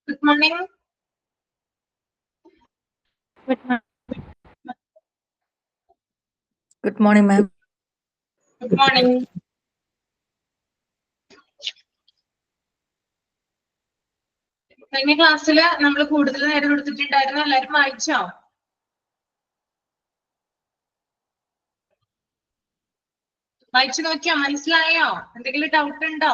Good morning. Good morning, ma'am. Good morning. കഴിഞ്ഞ ക്ലാസ്സിൽ നമ്മൾ കൂടുതൽ നേരം എടുത്തിട്ടുണ്ടായിരുന്നു. എല്ലാവരും വായിച്ചോ? വായിച്ചു നോക്കിയോ? മനസ്സിലായോ? എന്തെങ്കിലും ഡൗട്ട് ഉണ്ടോ?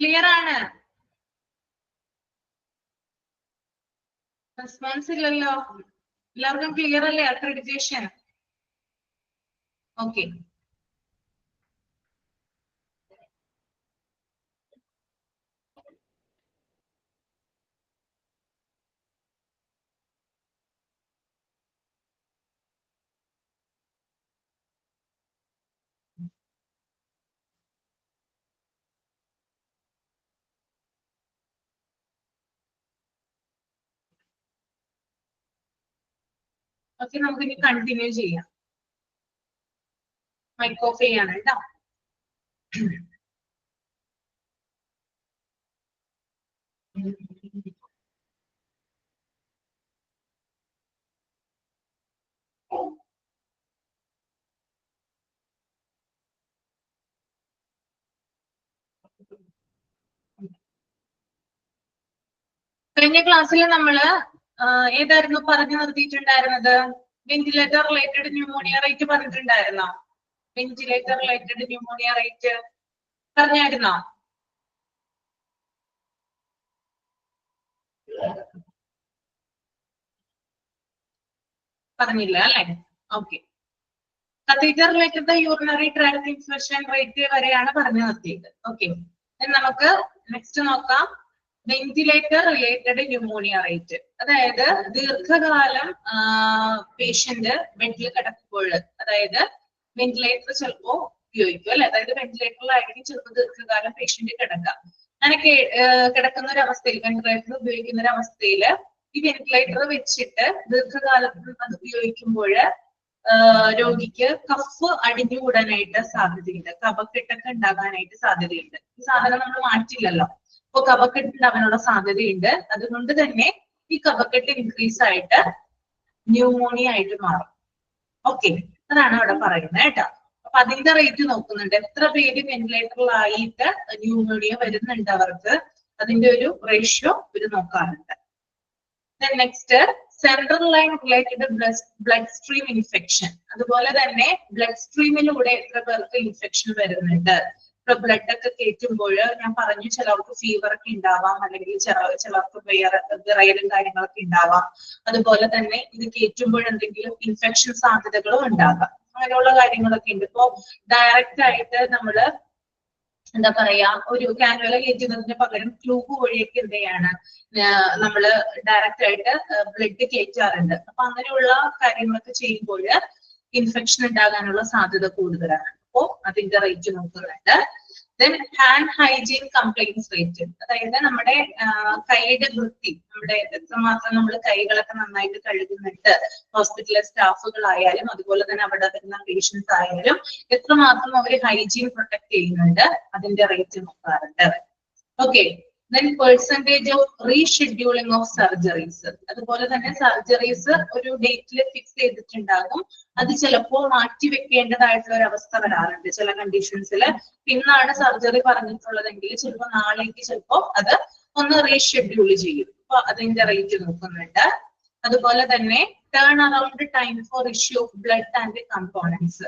ക്ലിയർ ആണ്? റെസ്പോൺസ് ഇല്ലല്ലോ. എല്ലാവർക്കും ക്ലിയർ അല്ലേ അക്രഡിറ്റേഷൻ? ഓക്കെ. ഓക്കെ, നമുക്ക് ഇനി കണ്ടിന്യൂ ചെയ്യാം. മൈക്ക് ഓഫ് ചെയ്യാണ് കേട്ടോ. കഴിഞ്ഞ ക്ലാസ്സിൽ നമ്മള് ഏതായിരുന്നു പറഞ്ഞു നിർത്തിയിട്ടുണ്ടായിരുന്നത്? വെന്റിലേറ്റർ റിലേറ്റഡ് ന്യൂമോണിയ റേറ്റ് പറഞ്ഞിട്ടുണ്ടായിരുന്നോ? വെന്റിലേറ്റർ റിലേറ്റഡ് ന്യൂമോണിയ റേറ്റ് പറഞ്ഞായിരുന്നോ? പറഞ്ഞില്ല അല്ലെ? Okay. Catheter related urinary tract infection rate വരെയാണ് പറഞ്ഞു നിർത്തിയത്. ഓക്കെ, നമുക്ക് നെക്സ്റ്റ് നോക്കാം. വെന്റിലേറ്റർ റിലേറ്റഡ് ന്യൂമോണിയ റേറ്റ്, അതായത് ദീർഘകാലം പേഷ്യന്റ് ബെഡിൽ കിടക്കുമ്പോൾ, അതായത് വെന്റിലേറ്റർ ചിലപ്പോ ഉപയോഗിക്കും അല്ലെ, അതായത് വെന്റിലേറ്ററിലായിരിക്കും ചിലപ്പോൾ ദീർഘകാലം പേഷ്യന്റ് കിടക്കുക. അങ്ങനെ കിടക്കുന്ന ഒരു അവസ്ഥയിൽ, വെന്റിലേറ്റർ ഉപയോഗിക്കുന്ന ഒരു അവസ്ഥയിൽ ഈ വെന്റിലേറ്റർ വെച്ചിട്ട് ദീർഘകാലത്ത് അത് ഉപയോഗിക്കുമ്പോൾ രോഗിക്ക് കഫ് അടിഞ്ഞുകൂടാനായിട്ട് സാധ്യതയുണ്ട്, കഫക്കെട്ടൊക്കെ ഉണ്ടാകാനായിട്ട് സാധ്യതയുണ്ട്. ഈ സാധനം നമ്മൾ മാറ്റില്ലല്ലോ, അപ്പൊ കഫക്കെട്ട് ഉണ്ടാവാനുള്ള സാധ്യതയുണ്ട്. അതുകൊണ്ട് തന്നെ ഈ കഫക്കെട്ട് ഇൻക്രീസ് ആയിട്ട് ന്യൂമോണിയ ആയിട്ട് മാറും. ഓക്കെ, അതാണ് അവിടെ പറയുന്നത് കേട്ടോ. അപ്പൊ അതിന്റെ റേറ്റ് നോക്കുന്നുണ്ട്, എത്ര പേര് വെന്റിലേറ്ററിലായിട്ട് ന്യൂമോണിയ വരുന്നുണ്ട് അവർക്ക്, അതിന്റെ ഒരു റേഷ്യോ ഇവര് നോക്കാറുണ്ട്. Next, central line related blood stream infection, അതുപോലെ തന്നെ ബ്ലഡ് സ്ട്രീമിലൂടെ എത്ര പേർക്ക് ഇൻഫെക്ഷൻ വരുന്നുണ്ട്. ഇപ്പൊ ബ്ലഡ് ഒക്കെ കയറ്റുമ്പോൾ ഞാൻ പറഞ്ഞു ചിലർക്ക് ഫീവർ ഒക്കെ ഉണ്ടാവാം, അല്ലെങ്കിൽ ചിലർക്ക് വിറയലും കാര്യങ്ങളൊക്കെ ഉണ്ടാവാം. അതുപോലെ തന്നെ ഇത് കയറ്റുമ്പോൾ എന്തെങ്കിലും ഇൻഫെക്ഷൻ സാധ്യതകളും ഉണ്ടാകാം. അങ്ങനെയുള്ള കാര്യങ്ങളൊക്കെ ഉണ്ട്. ഇപ്പോ ഡയറക്റ്റ് ആയിട്ട് നമ്മള് എന്താ പറയാ, ഒരു കാനുവല കയറ്റുന്നതിന് പകരം ട്യൂബ് വഴിയൊക്കെ എന്ത് ചെയ്യാണ്, നമ്മള് ഡയറക്റ്റ് ആയിട്ട് ബ്ലഡ് കയറ്റാറുണ്ട്. അപ്പൊ അങ്ങനെയുള്ള കാര്യങ്ങളൊക്കെ ചെയ്യുമ്പോൾ ഇൻഫെക്ഷൻ ഉണ്ടാകാനുള്ള സാധ്യത കൂടുതലാണ്. അപ്പോ അതിന്റെ റേറ്റ് നോക്കുന്നുണ്ട്. Then hand hygiene compliance rate, അതായത് നമ്മുടെ കൈയുടെ വൃത്തി, നമ്മുടെ എത്രമാത്രം നമ്മൾ കൈകളൊക്കെ നന്നായിട്ട് കഴുകുന്നുണ്ട്, ഹോസ്പിറ്റലിലെ സ്റ്റാഫുകളായാലും അതുപോലെ തന്നെ അവിടെ വരുന്ന പേഷ്യൻസ് ആയാലും എത്രമാത്രം അവർ ഹൈജീൻ പ്രൊട്ടക്ട് ചെയ്യുന്നുണ്ട്, അതിന്റെ റേറ്റ് നോക്കാറുണ്ട്. Okay, then percentage of rescheduling of surgeries, അതുപോലെ തന്നെ സർജറീസ് ഒരു ഡേറ്റിൽ ഫിക്സ് ചെയ്തിട്ടുണ്ടാകും, അത് ചിലപ്പോൾ മാറ്റി വെക്കേണ്ടതായിട്ടുള്ള ഒരു അവസ്ഥ വരാറുണ്ട്. ചില കണ്ടീഷൻസിൽ ഇന്നാണ് സർജറി പറഞ്ഞിട്ടുള്ളതെങ്കിൽ ചിലപ്പോൾ നാളേക്ക് ചിലപ്പോൾ അത് ഒന്ന് റീഷെഡ്യൂൾ ചെയ്യും. അപ്പൊ അതിന്റെ റേറ്റ് നോക്കുന്നുണ്ട്. അതുപോലെ തന്നെ turn around time for issue of blood and components,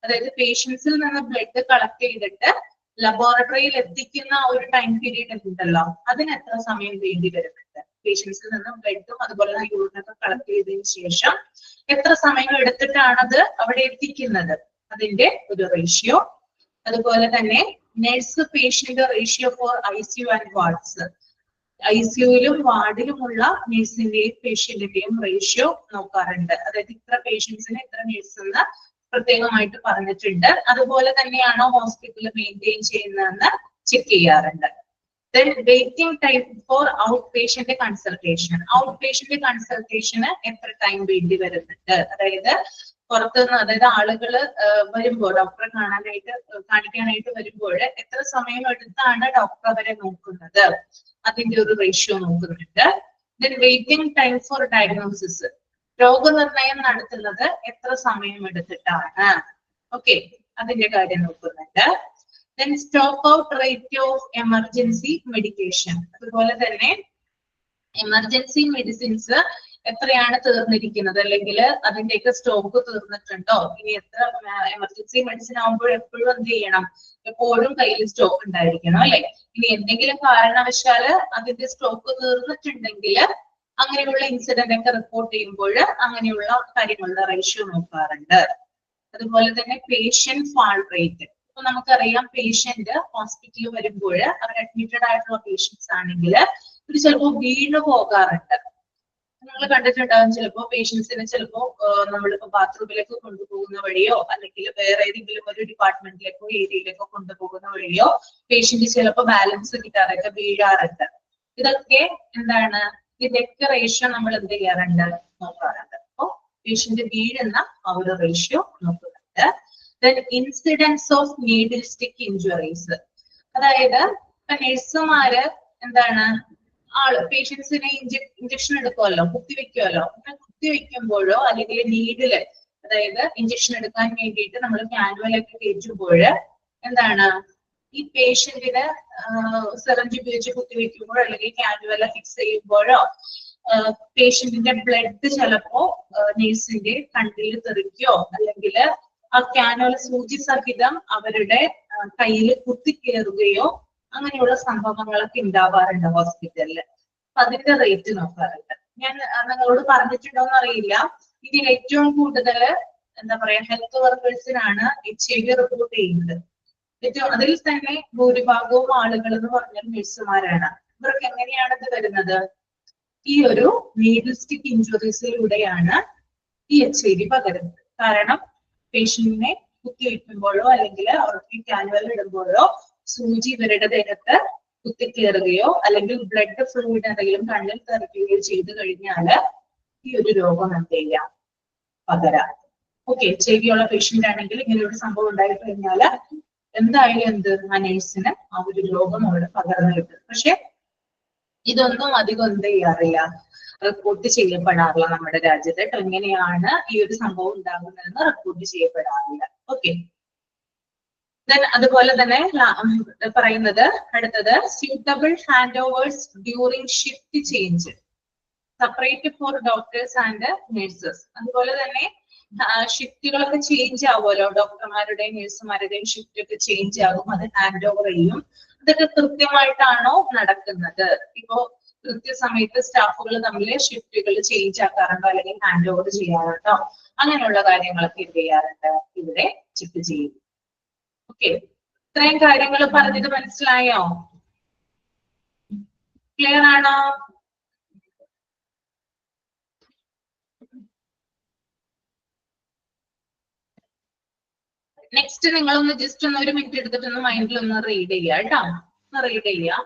അതായത് പേഷ്യൻസിൽ നിന്ന് ബ്ലഡ് കളക്ട് ചെയ്തിട്ട് ലബോറട്ടറിയിൽ എത്തിക്കുന്ന ഒരു ടൈം പീരീഡ് ഉണ്ടല്ലോ, അതിന് എത്ര സമയം വേണ്ടി വരുന്നുണ്ട്. പേഷ്യൻസിൽ നിന്ന് ബ്ലഡും അതുപോലെ തന്നെ യൂറിനൊക്കെ കളക്ട് ചെയ്തതിനു ശേഷം എത്ര സമയം എടുത്തിട്ടാണത് അവിടെ എത്തിക്കുന്നത്, അതിന്റെ ഒരു റേഷ്യോ. അതുപോലെ തന്നെ nurse patient ratio for ICU and wards, ICUയിലും വാർഡിലുമുള്ള നഴ്സിന്റെയും പേഷ്യന്റിന്റെയും റേഷ്യോ നോക്കാറുണ്ട്. അതായത് ഇത്ര പേഷ്യൻസിന് ഇത്ര നഴ്സ് എന്ന് പ്രത്യേകമായിട്ട് പറഞ്ഞിട്ടുണ്ട്. അതുപോലെ തന്നെയാണോ ഹോസ്പിറ്റൽ മെയിൻറ്റെയിൻ ചെയ്യുന്നതെന്ന് ചെക്ക് ചെയ്യാറുണ്ട്. Then waiting time for outpatient consultation. Outpatient consultation എത്ര ടൈം വേണ്ടി വരുന്നുണ്ട്, അതായത് പുറത്തുനിന്ന് അതായത് ആളുകള് വരുമ്പോൾ ഡോക്ടറെ കാണിക്കാനായിട്ട് വരുമ്പോൾ എത്ര സമയം എടുത്താണ് ഡോക്ടർ അവരെ നോക്കുന്നത്, അതിന്റെ ഒരു റേഷ്യോ നോക്കുന്നുണ്ട്. Then waiting time for diagnosis, രോഗനിർണയം നടത്തുന്നത് എത്ര സമയം എടുത്തിട്ടാണ്, ഓക്കെ, അതിന്റെ കാര്യം നോക്കുന്നുണ്ട്. Then stop out rate of emergency medication, അതുപോലെ തന്നെ എമർജൻസി മെഡിസിൻസ് എത്രയാണ് തീർന്നിരിക്കുന്നത്, അല്ലെങ്കിൽ അതിന്റെയൊക്കെ സ്റ്റോക്ക് തീർന്നിട്ടുണ്ടോ, ഇനി എത്ര എമർജൻസി മെഡിസിൻ ആകുമ്പോൾ എപ്പോഴും എന്ത് ചെയ്യണം, എപ്പോഴും കയ്യിൽ സ്റ്റോക്ക് ഉണ്ടായിരിക്കണം അല്ലെ. ഇനി എന്തെങ്കിലും കാരണവശാല് അതിന്റെ സ്റ്റോക്ക് തീർന്നിട്ടുണ്ടെങ്കിൽ അങ്ങനെയുള്ള ഇൻസിഡന്റ് ഒക്കെ റിപ്പോർട്ട് ചെയ്യുമ്പോൾ അങ്ങനെയുള്ള കാര്യങ്ങളുടെ റേഷ്യോ നോക്കാറുണ്ട്. അതുപോലെ തന്നെ പേഷ്യന്റ് ഫാൾ റേറ്റ്, ഇപ്പൊ നമുക്കറിയാം പേഷ്യന്റ് ഹോസ്പിറ്റലിൽ വരുമ്പോൾ അവർ അഡ്മിറ്റഡ് ആയിട്ടുള്ള പേഷ്യൻസ് ആണെങ്കിൽ ഒരു ചിലപ്പോൾ വീണു പോകാറുണ്ട്. നിങ്ങൾ കണ്ടിട്ടുണ്ടാകും ചിലപ്പോ പേഷ്യൻസിനെ ചിലപ്പോ നമ്മളിപ്പോ ബാത്റൂമിലേക്ക് കൊണ്ടുപോകുന്ന വഴിയോ അല്ലെങ്കിൽ വേറെ ഏതെങ്കിലും ഒരു ഡിപ്പാർട്ട്മെന്റിലേക്കോ ഏരിയയിലേക്കോ കൊണ്ടുപോകുന്ന വഴിയോ പേഷ്യന്റ് ചിലപ്പോ ബാലൻസ് കിട്ടാറൊക്കെ വീഴാറുണ്ട്. ഇതൊക്കെ എന്താണ്, ഇതിന്റെയൊക്കെ റേഷ്യോ നമ്മൾ എന്ത് ചെയ്യാറുണ്ട്, നോക്കാറുണ്ട്. അപ്പോ പേഷ്യന്റ് വീഴുന്ന ആ ഒരു റേഷ്യോ നോക്കുന്നുണ്ട്. Then incidents of needle stick injuries, അതായത് ഇപ്പൊ നഴ്സുമാര് എന്താണ് പേഷ്യൻസിനെ ഇഞ്ചക്ഷൻ എടുക്കുമല്ലോ, കുത്തിവെക്കുമല്ലോ, കുത്തിവെക്കുമ്പോഴോ അല്ലെങ്കിൽ നീഡില് അതായത് ഇഞ്ചക്ഷൻ എടുക്കാൻ വേണ്ടിയിട്ട് നമ്മൾ മാനുവലൊക്കെ കയറ്റുമ്പോൾ എന്താണ് ഈ പേഷ്യന്റിന് സിറഞ്ച് ഉപയോഗിച്ച് കുത്തിവെക്കുമ്പോഴോ അല്ലെങ്കിൽ കാനുവല ഫിക്സ് ചെയ്യുമ്പോഴോ പേഷ്യന്റിന്റെ ബ്ലഡ് ചിലപ്പോ നേഴ്സിന്റെ കണ്ണിൽ തെറിക്കോ അല്ലെങ്കിൽ ആ കാനുവല സൂചി സഹിതം അവരുടെ കയ്യിൽ കുത്തിക്കേറുകയോ അങ്ങനെയുള്ള സംഭവങ്ങളൊക്കെ ഉണ്ടാവാറുണ്ട് ഹോസ്പിറ്റലിൽ. അപ്പൊ അതിന്റെ റേറ്റ് നോക്കാറുണ്ട്. ഞാൻ നിങ്ങളോട് പറഞ്ഞിട്ടുണ്ടോന്ന് അറിയില്ല, ഇതിൽ ഏറ്റവും കൂടുതൽ എന്താ പറയാ ഹെൽത്ത് വർക്കേഴ്സിനാണ് HIV റിപ്പോർട്ട് ചെയ്യുന്നത്. അതിൽ തന്നെ ഭൂരിഭാഗവും ആളുകൾ എന്ന് പറഞ്ഞാൽ നഴ്സുമാരാണ്. ഇവർക്ക് എങ്ങനെയാണ് ഇത് വരുന്നത്, ഈ ഒരു നീഡിൽ സ്റ്റിക്ക് ഇഞ്ചുറീസിലൂടെയാണ് ഈ HIV പകരുന്നത്. കാരണം പേഷ്യന്റിനെ കുത്തിവെക്കുമ്പോഴോ അല്ലെങ്കിൽ അവർക്ക് കാനുവൽ ഇടുമ്പോഴോ സൂചി ഇവരുടെ ദേഹത്ത് കുത്തിക്കേറുകയോ അല്ലെങ്കിൽ ബ്ലഡ് ഫ്ലൂയിഡ് എന്തെങ്കിലും കണ്ണിൽ തെറിക്കുകയോ ചെയ്തു കഴിഞ്ഞാൽ ഈ ഒരു രോഗം എന്ത് ചെയ്യാം, പകരാം. ഓക്കെ, HIV ഉള്ള പേഷ്യന്റ് ആണെങ്കിൽ ഇങ്ങനെ ഒരു സംഭവം ഉണ്ടായി കഴിഞ്ഞാൽ എന്തായാലും ആ നഴ്സിന് ആ ഒരു രോഗം അവിടെ പകർന്നു കിട്ടും. പക്ഷെ ഇതൊന്നും അധികം എന്ത് ചെയ്യാറില്ല, റിപ്പോർട്ട് ചെയ്യപ്പെടാറില്ല നമ്മുടെ രാജ്യത്ത്. എങ്ങനെയാണ് ഈ ഒരു സംഭവം ഉണ്ടാകുന്നതെന്ന് റിപ്പോർട്ട് ചെയ്യപ്പെടാറില്ല. ഓക്കെ, അതുപോലെ തന്നെ പറയുന്നത് അടുത്തത് suitable handovers during shift change, separate for doctors and nurses. അതുപോലെ തന്നെ ഷിഫ്റ്റുകളൊക്കെ ചേഞ്ച് ആവുമല്ലോ, ഡോക്ടർമാരുടെയും നഴ്സുമാരുടെയും ഷിഫ്റ്റ് ഒക്കെ ചേഞ്ച് ആകും, അത് ഹാൻഡ് ഓവർ ചെയ്യും. ഇതൊക്കെ കൃത്യമായിട്ടാണോ നടക്കുന്നത്? ഇപ്പോ കൃത്യസമയത്ത് സ്റ്റാഫുകൾ തമ്മിൽ ഷിഫ്റ്റുകൾ ചേഞ്ച് ആക്കാറുണ്ടോ അല്ലെങ്കിൽ ഹാൻഡ് ഓവർ ചെയ്യാറുണ്ടോ? അങ്ങനെയുള്ള കാര്യങ്ങളൊക്കെ എന്ത് ചെയ്യാറുണ്ട്, ഇവിടെ ചെക്ക് ചെയ്യും. ഓക്കെ, ഇത്രയും കാര്യങ്ങൾ പറഞ്ഞത് മനസ്സിലായോ? ക്ലിയർ ആണോ? നെക്സ്റ്റ് നിങ്ങളൊന്ന് ജസ്റ്റ് ഒന്ന് ഒരു മിനിറ്റ് എടുത്തിട്ട് മൈൻഡിൽ ഒന്ന് റീഡ് ചെയ്യുക കേട്ടോ, ഒന്ന് റീഡ് ചെയ്യുക.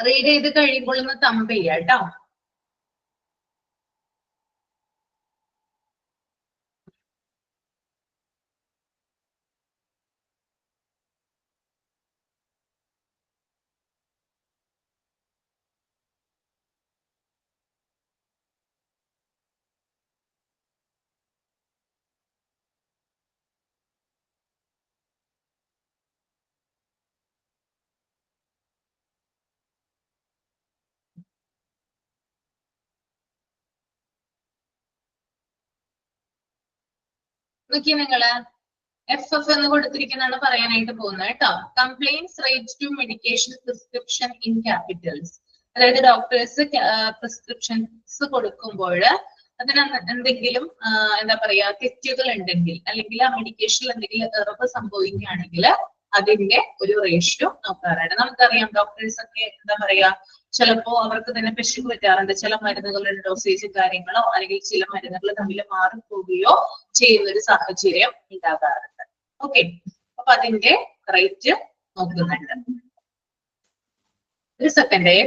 റീഡ് ചെയ്ത് കഴിയുമ്പോൾ ഒന്ന് തമ്പ് ചെയ്യാം കേട്ടോ. നോക്കിയ നിങ്ങള് FF എന്ന് കൊടുത്തിരിക്കുന്നതാണ് പറയാനായിട്ട് പോകുന്നത് കേട്ടോ. Complaints rate to medication prescription in capitals, അതായത് ഡോക്ടേഴ്സ് പ്രിസ്ക്രിപ്ഷൻസ് കൊടുക്കുമ്പോൾ അതിന് എന്തെങ്കിലും എന്താ പറയാ തെറ്റുകൾ ഉണ്ടെങ്കിൽ അല്ലെങ്കിൽ ആ മെഡിക്കേഷനിൽ എന്തെങ്കിലും എറർ സംഭവിക്കുകയാണെങ്കിൽ അതിന്റെ ഒരു റേഷ്യോ നോക്കാറുണ്ട്. നമുക്കറിയാം ഡോക്ടേഴ്സ് ഒക്കെ എന്താ പറയാ ചിലപ്പോ അവർക്ക് തന്നെ പിശക് പറ്റാറുണ്ട്. ചില മരുന്നുകളുടെ ഡോസേജ് കാര്യങ്ങളോ അല്ലെങ്കിൽ ചില മരുന്നുകൾ തമ്മിൽ മാറിപ്പോവുകയോ ചെയ്യുന്ന ഒരു സാഹചര്യം ഉണ്ടാകാറുണ്ട്. ഓക്കെ, അപ്പൊ അതിന്റെ റേറ്റ് നോക്കുന്നുണ്ട്. ഒരു സെക്കൻഡേ.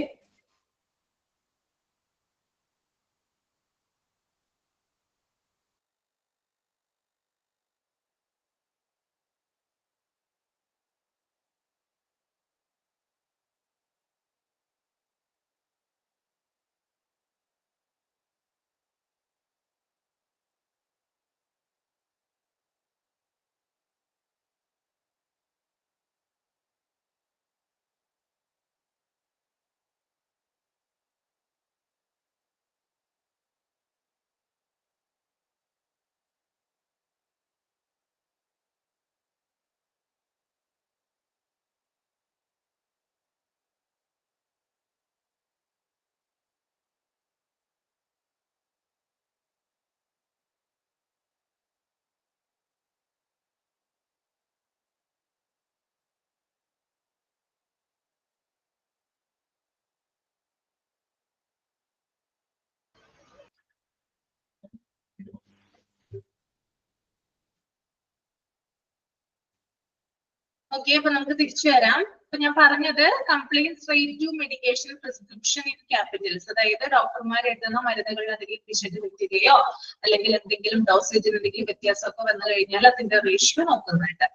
ഓക്കെ, അപ്പൊ നമുക്ക് തിരിച്ചു വരാം. അപ്പൊ ഞാൻ പറഞ്ഞത് compliance rate to medication prescription in capitals, അതായത് ഡോക്ടർമാർ എഴുതുന്ന മരുന്നുകളിൽ എന്തെങ്കിലും പിശക് പറ്റുകയോ അല്ലെങ്കിൽ എന്തെങ്കിലും ഡോസേജിൽ എന്തെങ്കിലും വ്യത്യാസമൊക്കെ വന്നു കഴിഞ്ഞാൽ അതിന്റെ റേഷ്യോ നോക്കുന്നുണ്ട്.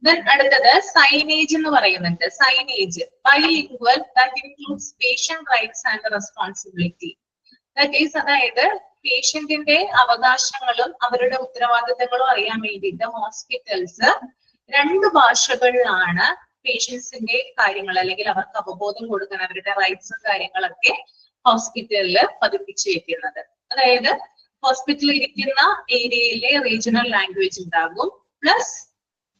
ദെൻ അടുത്തത് സൈനേജ് എന്ന് പറയുന്നുണ്ട്. Signage bilingual that includes patient rights and responsibility. That is അതായത് പേഷ്യന്റിന്റെ അവകാശങ്ങളും അവരുടെ ഉത്തരവാദിത്തങ്ങളും അറിയാൻ വേണ്ടിയിട്ട് ഹോസ്പിറ്റൽസ് 2 ഭാഷകളിലാണ് പേഷ്യൻസിന്റെ കാര്യങ്ങൾ അല്ലെങ്കിൽ അവർക്ക് അവബോധം കൊടുക്കാൻ അവരുടെ റൈറ്റ്സും കാര്യങ്ങളൊക്കെ ഹോസ്പിറ്റലിൽ പതിപ്പിച്ചു വെക്കുന്നത്. അതായത് ഹോസ്പിറ്റലിൽ ഇരിക്കുന്ന ഏരിയയിലെ റീജിയണൽ ലാംഗ്വേജ് ഉണ്ടാകും, പ്ലസ്